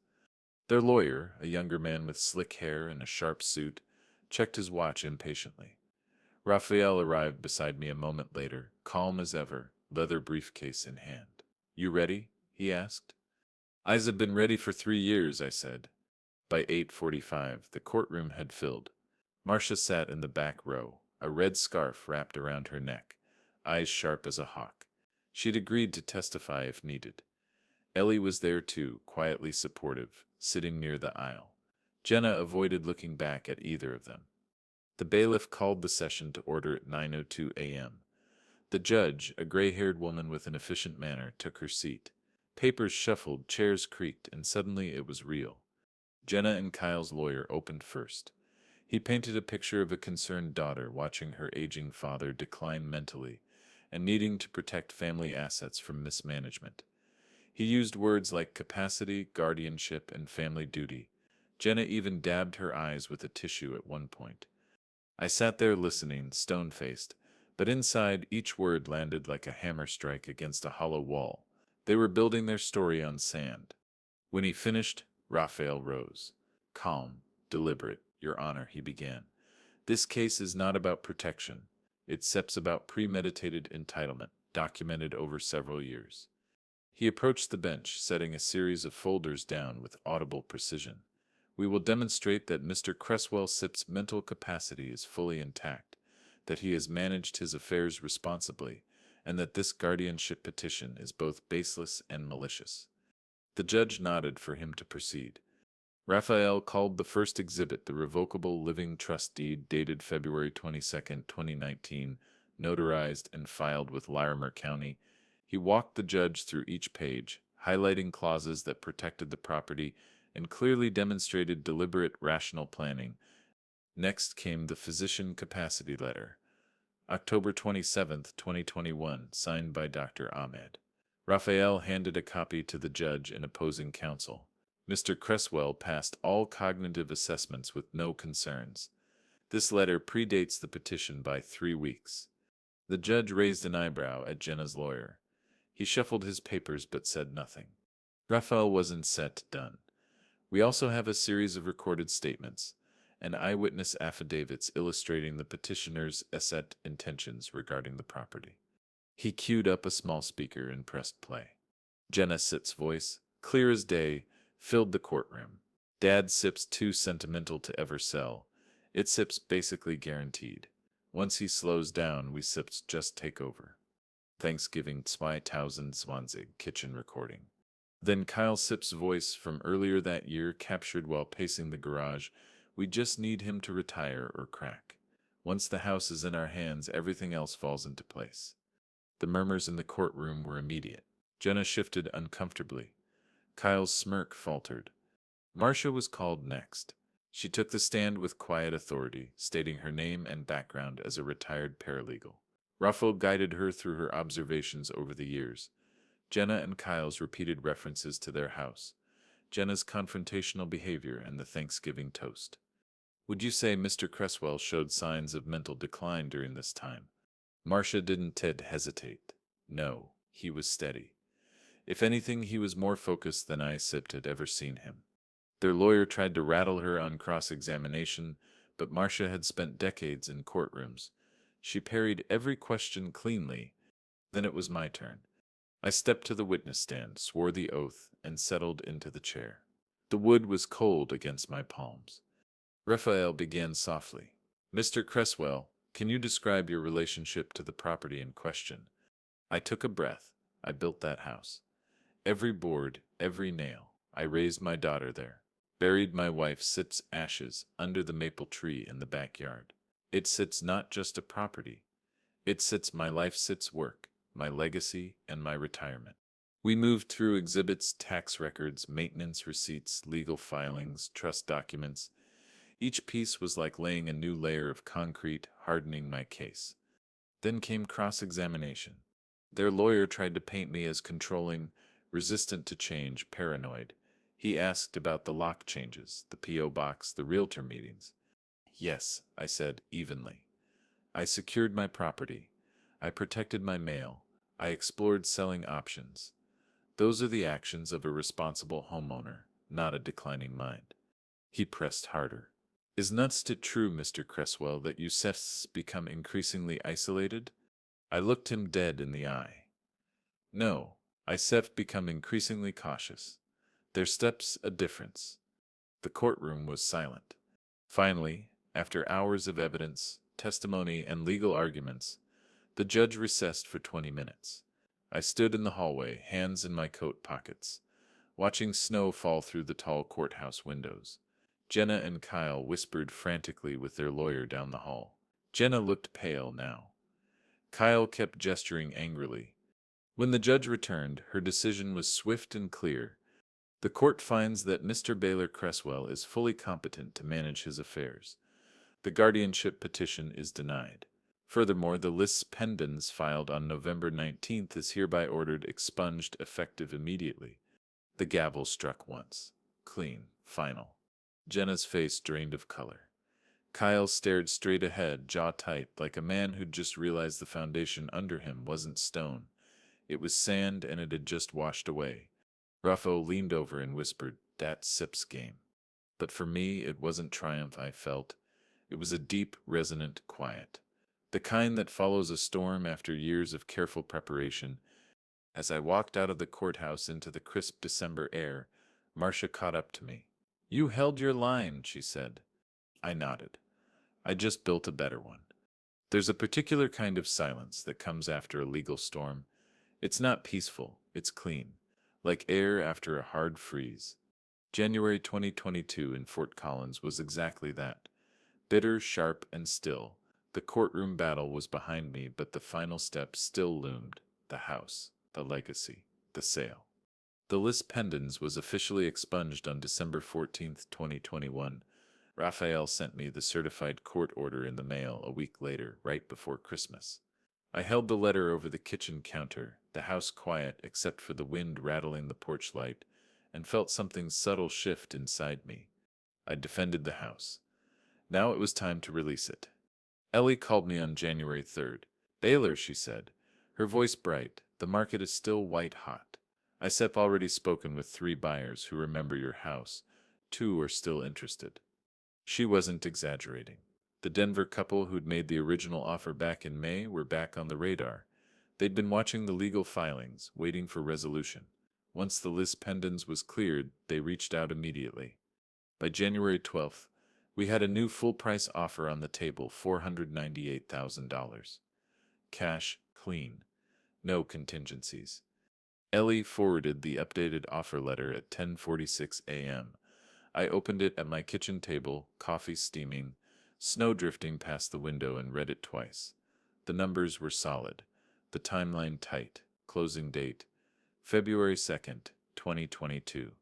Their lawyer, a younger man with slick hair and a sharp suit, checked his watch impatiently. Raphael arrived beside me a moment later, calm as ever, leather briefcase in hand. You ready? He asked. I've been ready for 3 years, I said. By 8:45, the courtroom had filled. Marcia sat in the back row, a red scarf wrapped around her neck, eyes sharp as a hawk. She'd agreed to testify if needed. Ellie was there too, quietly supportive, sitting near the aisle. Jenna avoided looking back at either of them. The bailiff called the session to order at 9:02 a.m. The judge, a gray-haired woman with an efficient manner, took her seat. Papers shuffled, chairs creaked, and suddenly it was real. Jenna and Kyle's lawyer opened first. He painted a picture of a concerned daughter watching her aging father decline mentally and needing to protect family assets from mismanagement. He used words like capacity, guardianship, and family duty, Jenna even dabbed her eyes with a tissue at one point. I sat there listening, stone-faced, but inside each word landed like a hammer strike against a hollow wall. They were building their story on sand. When he finished, Raphael rose. Calm, deliberate, Your Honor, he began. This case is not about protection. It's about premeditated entitlement, documented over several years. He approached the bench, setting a series of folders down with audible precision. We will demonstrate that Mr. Cresswell Sipp's mental capacity is fully intact, that he has managed his affairs responsibly, and that this guardianship petition is both baseless and malicious. The judge nodded for him to proceed. Raphael called the first exhibit the revocable living trust deed dated February 22, 2019, notarized and filed with Larimer County. He walked the judge through each page, highlighting clauses that protected the property and clearly demonstrated deliberate, rational planning. Next came the physician capacity letter, October 27, 2021, signed by Dr. Ahmed. Raphael handed a copy to the judge and opposing counsel. Mr. Cresswell passed all cognitive assessments with no concerns. This letter predates the petition by 3 weeks. The judge raised an eyebrow at Jenna's lawyer. He shuffled his papers but said nothing. Raphael wasn't set done. We also have a series of recorded statements and eyewitness affidavits illustrating the petitioner's asset intentions regarding the property. He queued up a small speaker and pressed play. Jenna Sipp's voice, clear as day, filled the courtroom. Dad Sipp's too sentimental to ever sell. It Sipp's basically guaranteed. Once he slows down, we Sips just take over. Thanksgiving 2020 kitchen recording. Then Kyle Sipp's voice from earlier that year captured while pacing the garage. We just need him to retire or crack. Once the house is in our hands, everything else falls into place. The murmurs in the courtroom were immediate. Jenna shifted uncomfortably. Kyle's smirk faltered. Marcia was called next. She took the stand with quiet authority, stating her name and background as a retired paralegal. Raphael guided her through her observations over the years. Jenna and Kyle's repeated references to their house. Jenna's confrontational behavior and the Thanksgiving toast. Would you say Mr. Cresswell showed signs of mental decline during this time? Marcia didn't hesitate. No, he was steady. If anything, he was more focused than I Sipped had ever seen him. Their lawyer tried to rattle her on cross-examination, but Marcia had spent decades in courtrooms. She parried every question cleanly. Then it was my turn. I stepped to the witness stand, swore the oath, and settled into the chair. The wood was cold against my palms. Raphael began softly. Mr. Cresswell, can you describe your relationship to the property in question? I took a breath. I built that house. Every board, every nail. I raised my daughter there. Buried my wife Sipp's ashes under the maple tree in the backyard. It sits not just a property. It sits my life, sits work, my legacy, and my retirement. We moved through exhibits, tax records, maintenance receipts, legal filings, trust documents. Each piece was like laying a new layer of concrete, hardening my case. Then came cross-examination. Their lawyer tried to paint me as controlling, resistant to change, paranoid. He asked about the lock changes, the P.O. box, the realtor meetings. Yes, I said evenly. I secured my property. I protected my mail. I explored selling options. Those are the actions of a responsible homeowner, not a declining mind. He pressed harder. Isn't it true, Mr. Cresswell, that you Seths become increasingly isolated? I looked him dead in the eye. No, I Seth become increasingly cautious. Their steps a difference. The courtroom was silent. Finally, after hours of evidence, testimony, and legal arguments, the judge recessed for 20 minutes. I stood in the hallway, hands in my coat pockets, watching snow fall through the tall courthouse windows. Jenna and Kyle whispered frantically with their lawyer down the hall. Jenna looked pale now. Kyle kept gesturing angrily. When the judge returned, her decision was swift and clear. The court finds that Mr. Baylor Cresswell is fully competent to manage his affairs. The guardianship petition is denied. Furthermore, the lis pendens filed on November 19th is hereby ordered expunged effective immediately. The gavel struck once. Clean. Final. Jenna's face drained of color. Kyle stared straight ahead, jaw tight, like a man who'd just realized the foundation under him wasn't stone. It was sand and it had just washed away. Ruffo leaned over and whispered, "That's Sip's game." But for me, it wasn't triumph I felt. It was a deep, resonant quiet. The kind that follows a storm after years of careful preparation. As I walked out of the courthouse into the crisp December air, Marcia caught up to me. "You held your line," she said. I nodded. "I just built a better one." There's a particular kind of silence that comes after a legal storm. It's not peaceful, it's clean, like air after a hard freeze. January 2022 in Fort Collins was exactly that. Bitter, sharp, and still. The courtroom battle was behind me, but the final step still loomed. The house, the legacy, the sale. The list pendens was officially expunged on December 14th, 2021. Raphael sent me the certified court order in the mail a week later, right before Christmas. I held the letter over the kitchen counter, the house quiet except for the wind rattling the porch light, and felt something subtle shift inside me. I defended the house. Now it was time to release it. Ellie called me on January 3rd. "Baylor," she said, her voice bright, "the market is still white hot. ISEP already spoken with 3 buyers who remember your house. 2 are still interested." She wasn't exaggerating. The Denver couple who'd made the original offer back in May were back on the radar. They'd been watching the legal filings, waiting for resolution. Once the lis pendens was cleared, they reached out immediately. By January 12th, we had a new full-price offer on the table, $498,000. Cash, clean. No contingencies. Ellie forwarded the updated offer letter at 10:46 a.m. I opened it at my kitchen table, coffee steaming, snow drifting past the window, and read it twice. The numbers were solid, the timeline tight, closing date, February 2nd, 2022.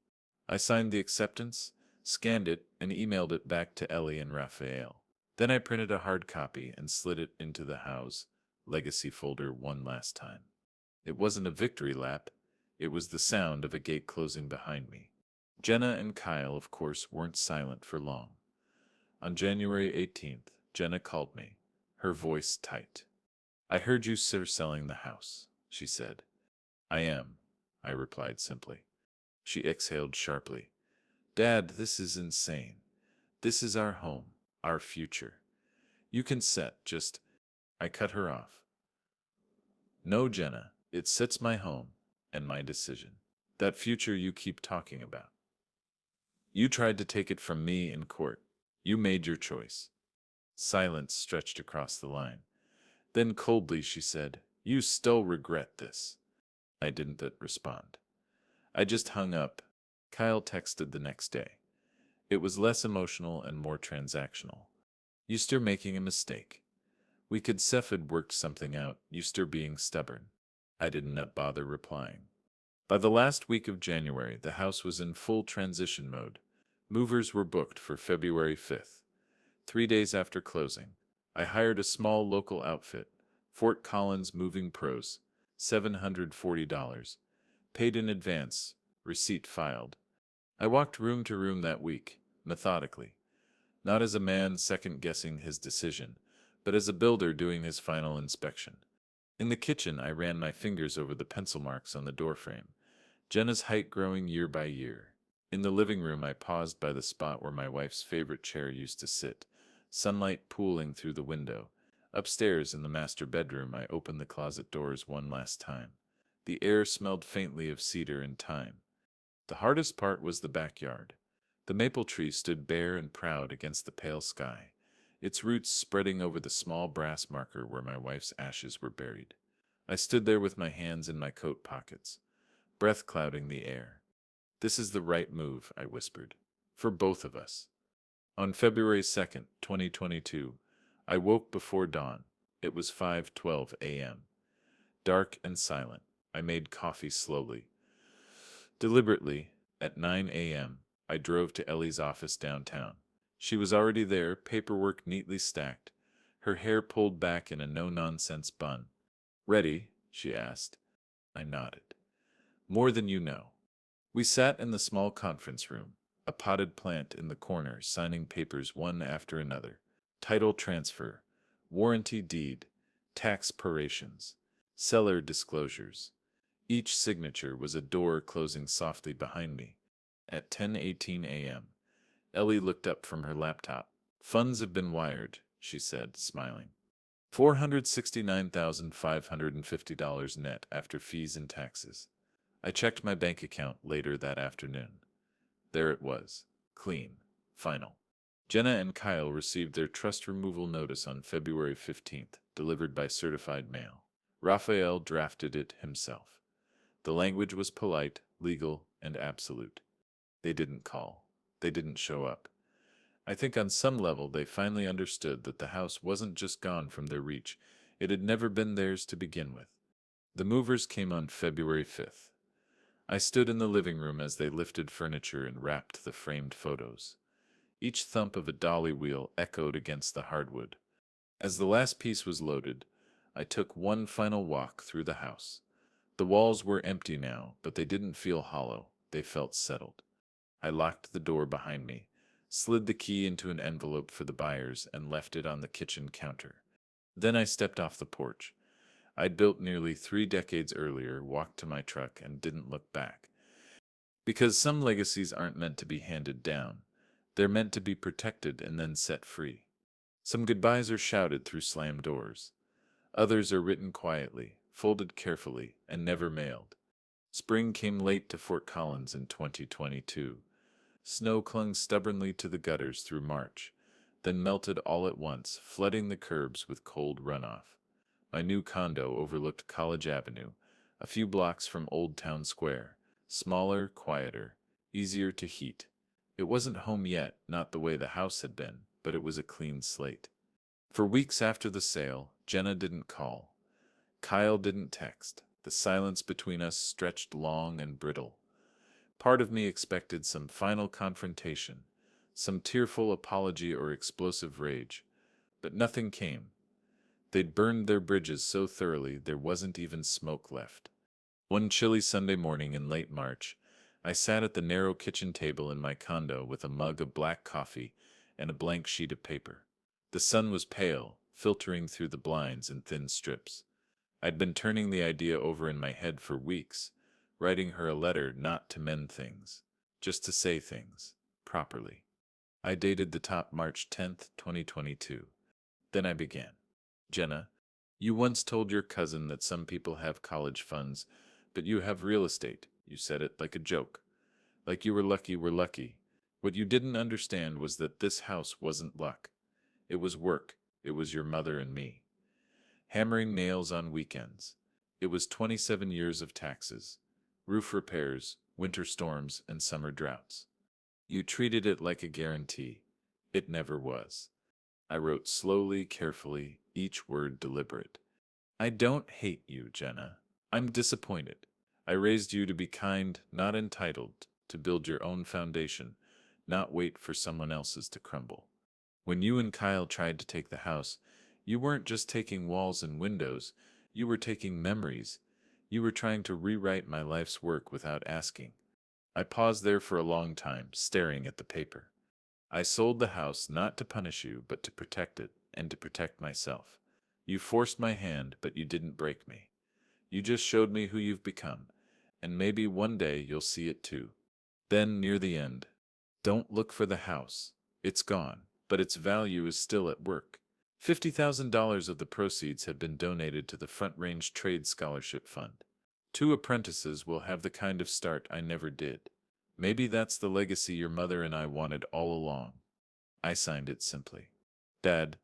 I signed the acceptance, scanned it, and emailed it back to Ellie and Raphael. Then I printed a hard copy and slid it into the house legacy folder one last time. It wasn't a victory lap, it was the sound of a gate closing behind me. Jenna and Kyle, of course, weren't silent for long. On January 18th, Jenna called me, her voice tight. "I heard you sir selling the house," she said. "I am," I replied simply. She exhaled sharply. "Dad, this is insane. This is our home, our future. You can just—" I cut her off. "No, Jenna, it sets my home and my decision. That future you keep talking about. You tried to take it from me in court. You made your choice." Silence stretched across the line. Then coldly she said, "You still regret this." I didn't respond. I just hung up. Kyle texted the next day. It was less emotional and more transactional. "You still making a mistake. We could Cephid worked something out, you still being stubborn." I didn't bother replying. By the last week of January, the house was in full transition mode. Movers were booked for February 5th. 3 days after closing, I hired a small local outfit, Fort Collins Moving Pros, $740. Paid in advance, receipt filed. I walked room to room that week, methodically. Not as a man second-guessing his decision, but as a builder doing his final inspection. In the kitchen, I ran my fingers over the pencil marks on the doorframe, Jenna's height growing year by year. In the living room, I paused by the spot where my wife's favorite chair used to sit, sunlight pooling through the window. Upstairs in the master bedroom, I opened the closet doors one last time. The air smelled faintly of cedar and thyme. The hardest part was the backyard. The maple tree stood bare and proud against the pale sky, its roots spreading over the small brass marker where my wife's ashes were buried. I stood there with my hands in my coat pockets, breath clouding the air. "This is the right move," I whispered. "For both of us." On February 2nd, 2022, I woke before dawn. It was 5:12 a.m. Dark and silent. I made coffee slowly. Deliberately, at 9 a.m., I drove to Ellie's office downtown. She was already there, paperwork neatly stacked, her hair pulled back in a no-nonsense bun. "Ready?" she asked. I nodded. "More than you know." We sat in the small conference room. A potted plant in the corner, signing papers one after another. Title transfer, warranty deed, tax parations, seller disclosures. Each signature was a door closing softly behind me. At 10:18 a.m., Ellie looked up from her laptop. Funds have been wired, she said, smiling. $469,550 net after fees and taxes. I checked my bank account later that afternoon. There it was. Clean. Final. Jenna and Kyle received their trust removal notice on February 15th, delivered by certified mail. Raphael drafted it himself. The language was polite, legal, and absolute. They didn't call. They didn't show up. I think on some level they finally understood that the house wasn't just gone from their reach, it had never been theirs to begin with. The movers came on February 5th. I stood in the living room as they lifted furniture and wrapped the framed photos. Each thump of a dolly wheel echoed against the hardwood. As the last piece was loaded, I took one final walk through the house. The walls were empty now, but they didn't feel hollow. They felt settled. I locked the door behind me, slid the key into an envelope for the buyers, and left it on the kitchen counter. Then I stepped off the porch. I'd built nearly 3 decades earlier, walked to my truck, and didn't look back. Because some legacies aren't meant to be handed down. They're meant to be protected and then set free. Some goodbyes are shouted through slammed doors. Others are written quietly, folded carefully, and never mailed. Spring came late to Fort Collins in 2022. Snow clung stubbornly to the gutters through March, then melted all at once, flooding the curbs with cold runoff. My new condo overlooked College Avenue, a few blocks from Old Town Square. Smaller, quieter, easier to heat. It wasn't home yet, not the way the house had been, but it was a clean slate. For weeks after the sale, Jenna didn't call. Kyle didn't text. The silence between us stretched long and brittle. Part of me expected some final confrontation, some tearful apology or explosive rage, but nothing came. They'd burned their bridges so thoroughly there wasn't even smoke left. One chilly Sunday morning in late March, I sat at the narrow kitchen table in my condo with a mug of black coffee and a blank sheet of paper. The sun was pale, filtering through the blinds in thin strips. I'd been turning the idea over in my head for weeks, writing her a letter not to mend things, just to say things, properly. I dated the top March 10th, 2022. Then I began. Jenna, you once told your cousin that some people have college funds, but you have real estate. You said it like a joke. Like you were lucky we're lucky. What you didn't understand was that this house wasn't luck. It was work. It was your mother and me. Hammering nails on weekends. It was 27 years of taxes, roof repairs, winter storms, and summer droughts. You treated it like a guarantee. It never was. I wrote slowly, carefully, each word deliberate. I don't hate you, Jenna. I'm disappointed. I raised you to be kind, not entitled, to build your own foundation, not wait for someone else's to crumble. When you and Kyle tried to take the house, you weren't just taking walls and windows, you were taking memories. You were trying to rewrite my life's work without asking. I paused there for a long time, staring at the paper. I sold the house not to punish you, but to protect it, and to protect myself. You forced my hand, but you didn't break me. You just showed me who you've become, and maybe one day you'll see it too. Then, near the end, don't look for the house. It's gone, but its value is still at work. $50,000 of the proceeds have been donated to the Front Range Trade Scholarship Fund. 2 apprentices will have the kind of start I never did. Maybe that's the legacy your mother and I wanted all along. I signed it simply. Dad.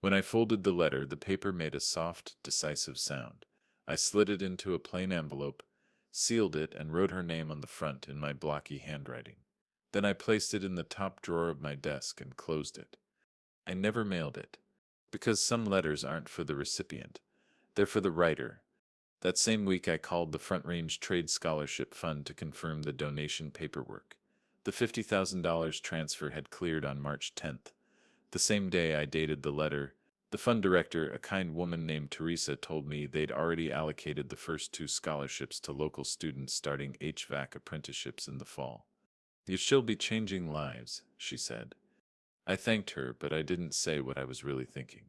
When I folded the letter, the paper made a soft, decisive sound. I slid it into a plain envelope, sealed it, and wrote her name on the front in my blocky handwriting. Then I placed it in the top drawer of my desk and closed it. I never mailed it, because some letters aren't for the recipient. They're for the writer. That same week I called the Front Range Trade Scholarship Fund to confirm the donation paperwork. The $50,000 transfer had cleared on March 10th. The same day I dated the letter, the fund director, a kind woman named Teresa, told me they'd already allocated the first 2 scholarships to local students starting HVAC apprenticeships in the fall. You shall be changing lives, she said. I thanked her, but I didn't say what I was really thinking.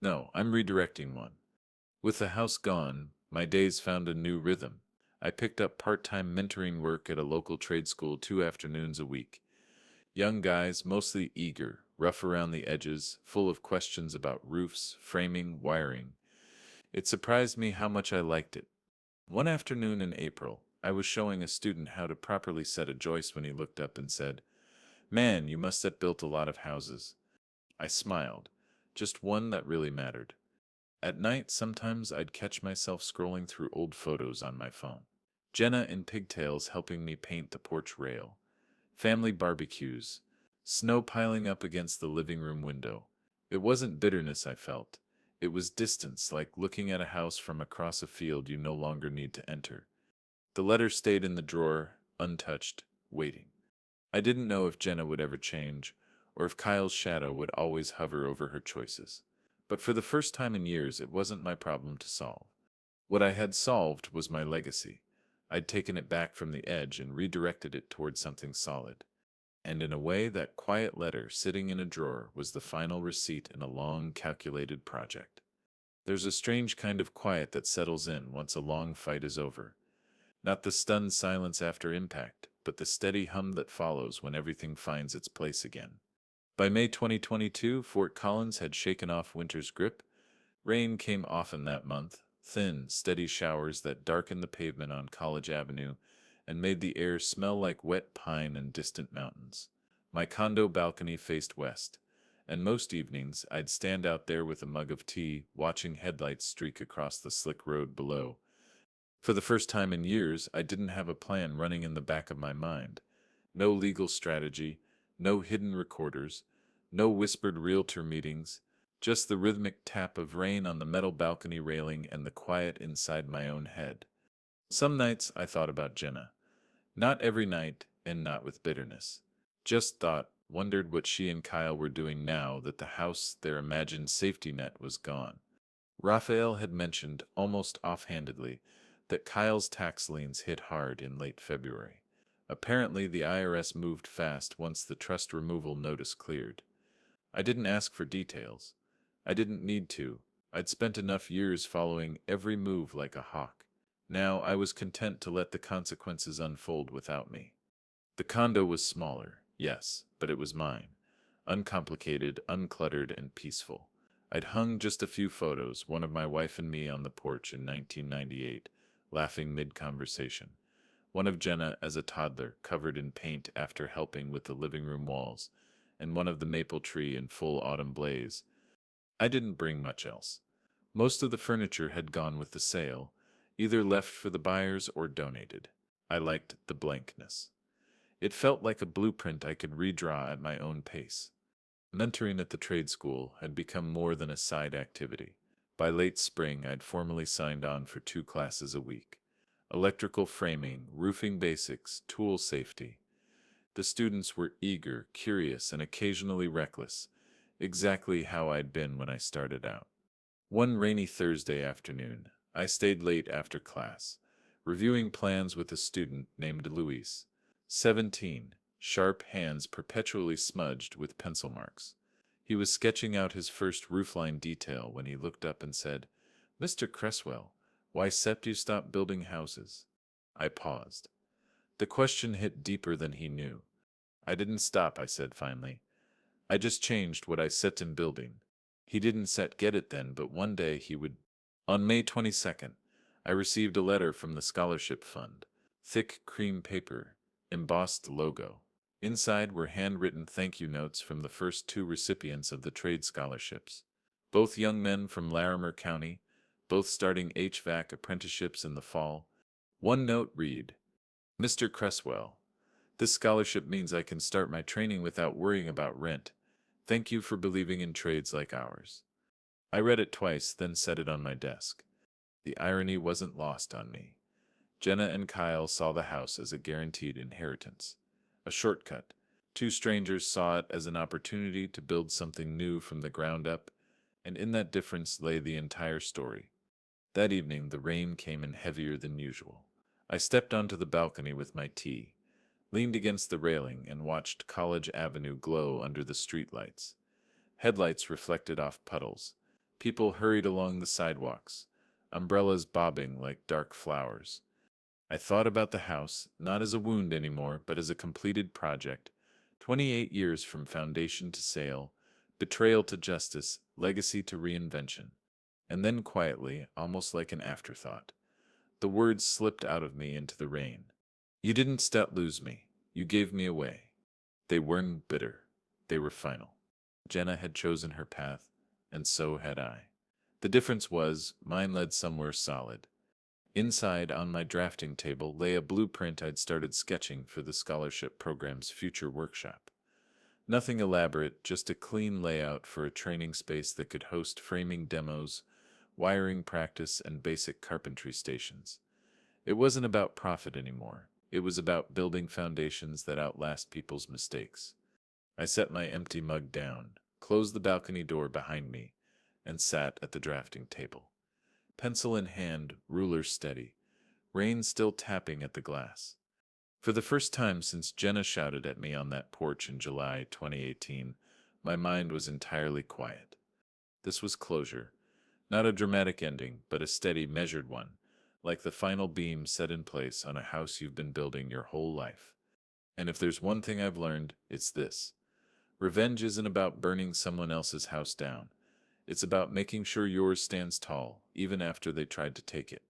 No, I'm redirecting one. With the house gone, my days found a new rhythm. I picked up part-time mentoring work at a local trade school 2 afternoons a week. Young guys, mostly eager, rough around the edges, full of questions about roofs, framing, wiring. It surprised me how much I liked it. One afternoon in April, I was showing a student how to properly set a joist when he looked up and said, "Man, you must have built a lot of houses." I smiled. Just one that really mattered. At night, sometimes I'd catch myself scrolling through old photos on my phone. Jenna in pigtails helping me paint the porch rail. Family barbecues. Snow piling up against the living room window. It wasn't bitterness I felt. It was distance, like looking at a house from across a field you no longer need to enter. The letter stayed in the drawer, untouched, waiting. I didn't know if Jenna would ever change, or if Kyle's shadow would always hover over her choices. But for the first time in years, it wasn't my problem to solve. What I had solved was my legacy. I'd taken it back from the edge and redirected it toward something solid. And in a way, that quiet letter sitting in a drawer was the final receipt in a long, calculated project. There's a strange kind of quiet that settles in once a long fight is over. Not the stunned silence after impact, but the steady hum that follows when everything finds its place again. By May 2022, Fort Collins had shaken off winter's grip. Rain came often that month, thin, steady showers that darkened the pavement on College Avenue and made the air smell like wet pine and distant mountains. My condo balcony faced west, and most evenings I'd stand out there with a mug of tea, watching headlights streak across the slick road below. For the first time in years, I didn't have a plan running in the back of my mind. No legal strategy, no hidden recorders, no whispered realtor meetings, just the rhythmic tap of rain on the metal balcony railing and the quiet inside my own head. Some nights I thought about Jenna. Not every night, and not with bitterness. Just thought, wondered what she and Kyle were doing now that the house, their imagined safety net, was gone. Raphael had mentioned, almost offhandedly, that Kyle's tax liens hit hard in late February. Apparently, the IRS moved fast once the trust removal notice cleared. I didn't ask for details. I didn't need to. I'd spent enough years following every move like a hawk. Now I was content to let the consequences unfold without me. The condo was smaller, yes, but it was mine. Uncomplicated, uncluttered, and peaceful. I'd hung just a few photos, one of my wife and me on the porch in 1998, laughing mid-conversation. One of Jenna as a toddler, covered in paint after helping with the living room walls, and one of the maple tree in full autumn blaze. I didn't bring much else. Most of the furniture had gone with the sale, either left for the buyers or donated. I liked the blankness. It felt like a blueprint I could redraw at my own pace. Mentoring at the trade school had become more than a side activity. By late spring, I'd formally signed on for 2 classes a week. Electrical framing, roofing basics, tool safety. The students were eager, curious, and occasionally reckless, exactly how I'd been when I started out. One rainy Thursday afternoon, I stayed late after class, reviewing plans with a student named Luis, 17, sharp hands perpetually smudged with pencil marks. He was sketching out his first roofline detail when he looked up and said, "Mr. Cresswell, why cept you stop building houses?" I paused. The question hit deeper than he knew. "I didn't stop," I said finally. "I just changed what I set in building." He didn't set get it then, but one day he would. On May 22nd, I received a letter from the scholarship fund. Thick cream paper, embossed logo. Inside were handwritten thank you notes from the first 2 recipients of the trade scholarships. Both young men from Larimer County, both starting HVAC apprenticeships in the fall. One note read, "Mr. Cresswell, this scholarship means I can start my training without worrying about rent. Thank you for believing in trades like ours." I read it twice, then set it on my desk. The irony wasn't lost on me. Jenna and Kyle saw the house as a guaranteed inheritance. A shortcut. 2 strangers saw it as an opportunity to build something new from the ground up, and in that difference lay the entire story. That evening, the rain came in heavier than usual. I stepped onto the balcony with my tea. leaned against the railing, and watched College Avenue glow under the streetlights. Headlights reflected off puddles. People hurried along the sidewalks, umbrellas bobbing like dark flowers. I thought about the house, not as a wound anymore, but as a completed project. 28 years from foundation to sale, betrayal to justice, legacy to reinvention. And then quietly, almost like an afterthought, the words slipped out of me into the rain. You didn't lose me. You gave me away. They weren't bitter. They were final. Jenna had chosen her path, and so had I. The difference was, mine led somewhere solid. Inside, on my drafting table, lay a blueprint I'd started sketching for the scholarship program's future workshop. Nothing elaborate, just a clean layout for a training space that could host framing demos, wiring practice, and basic carpentry stations. It wasn't about profit anymore. It was about building foundations that outlast people's mistakes. I set my empty mug down, closed the balcony door behind me, and sat at the drafting table. Pencil in hand, ruler steady, rain still tapping at the glass. For the first time since Jenna shouted at me on that porch in July 2018, my mind was entirely quiet. This was closure. Not a dramatic ending, but a steady, measured one, like the final beam set in place on a house you've been building your whole life. And if there's one thing I've learned, it's this. Revenge isn't about burning someone else's house down. It's about making sure yours stands tall, even after they tried to take it.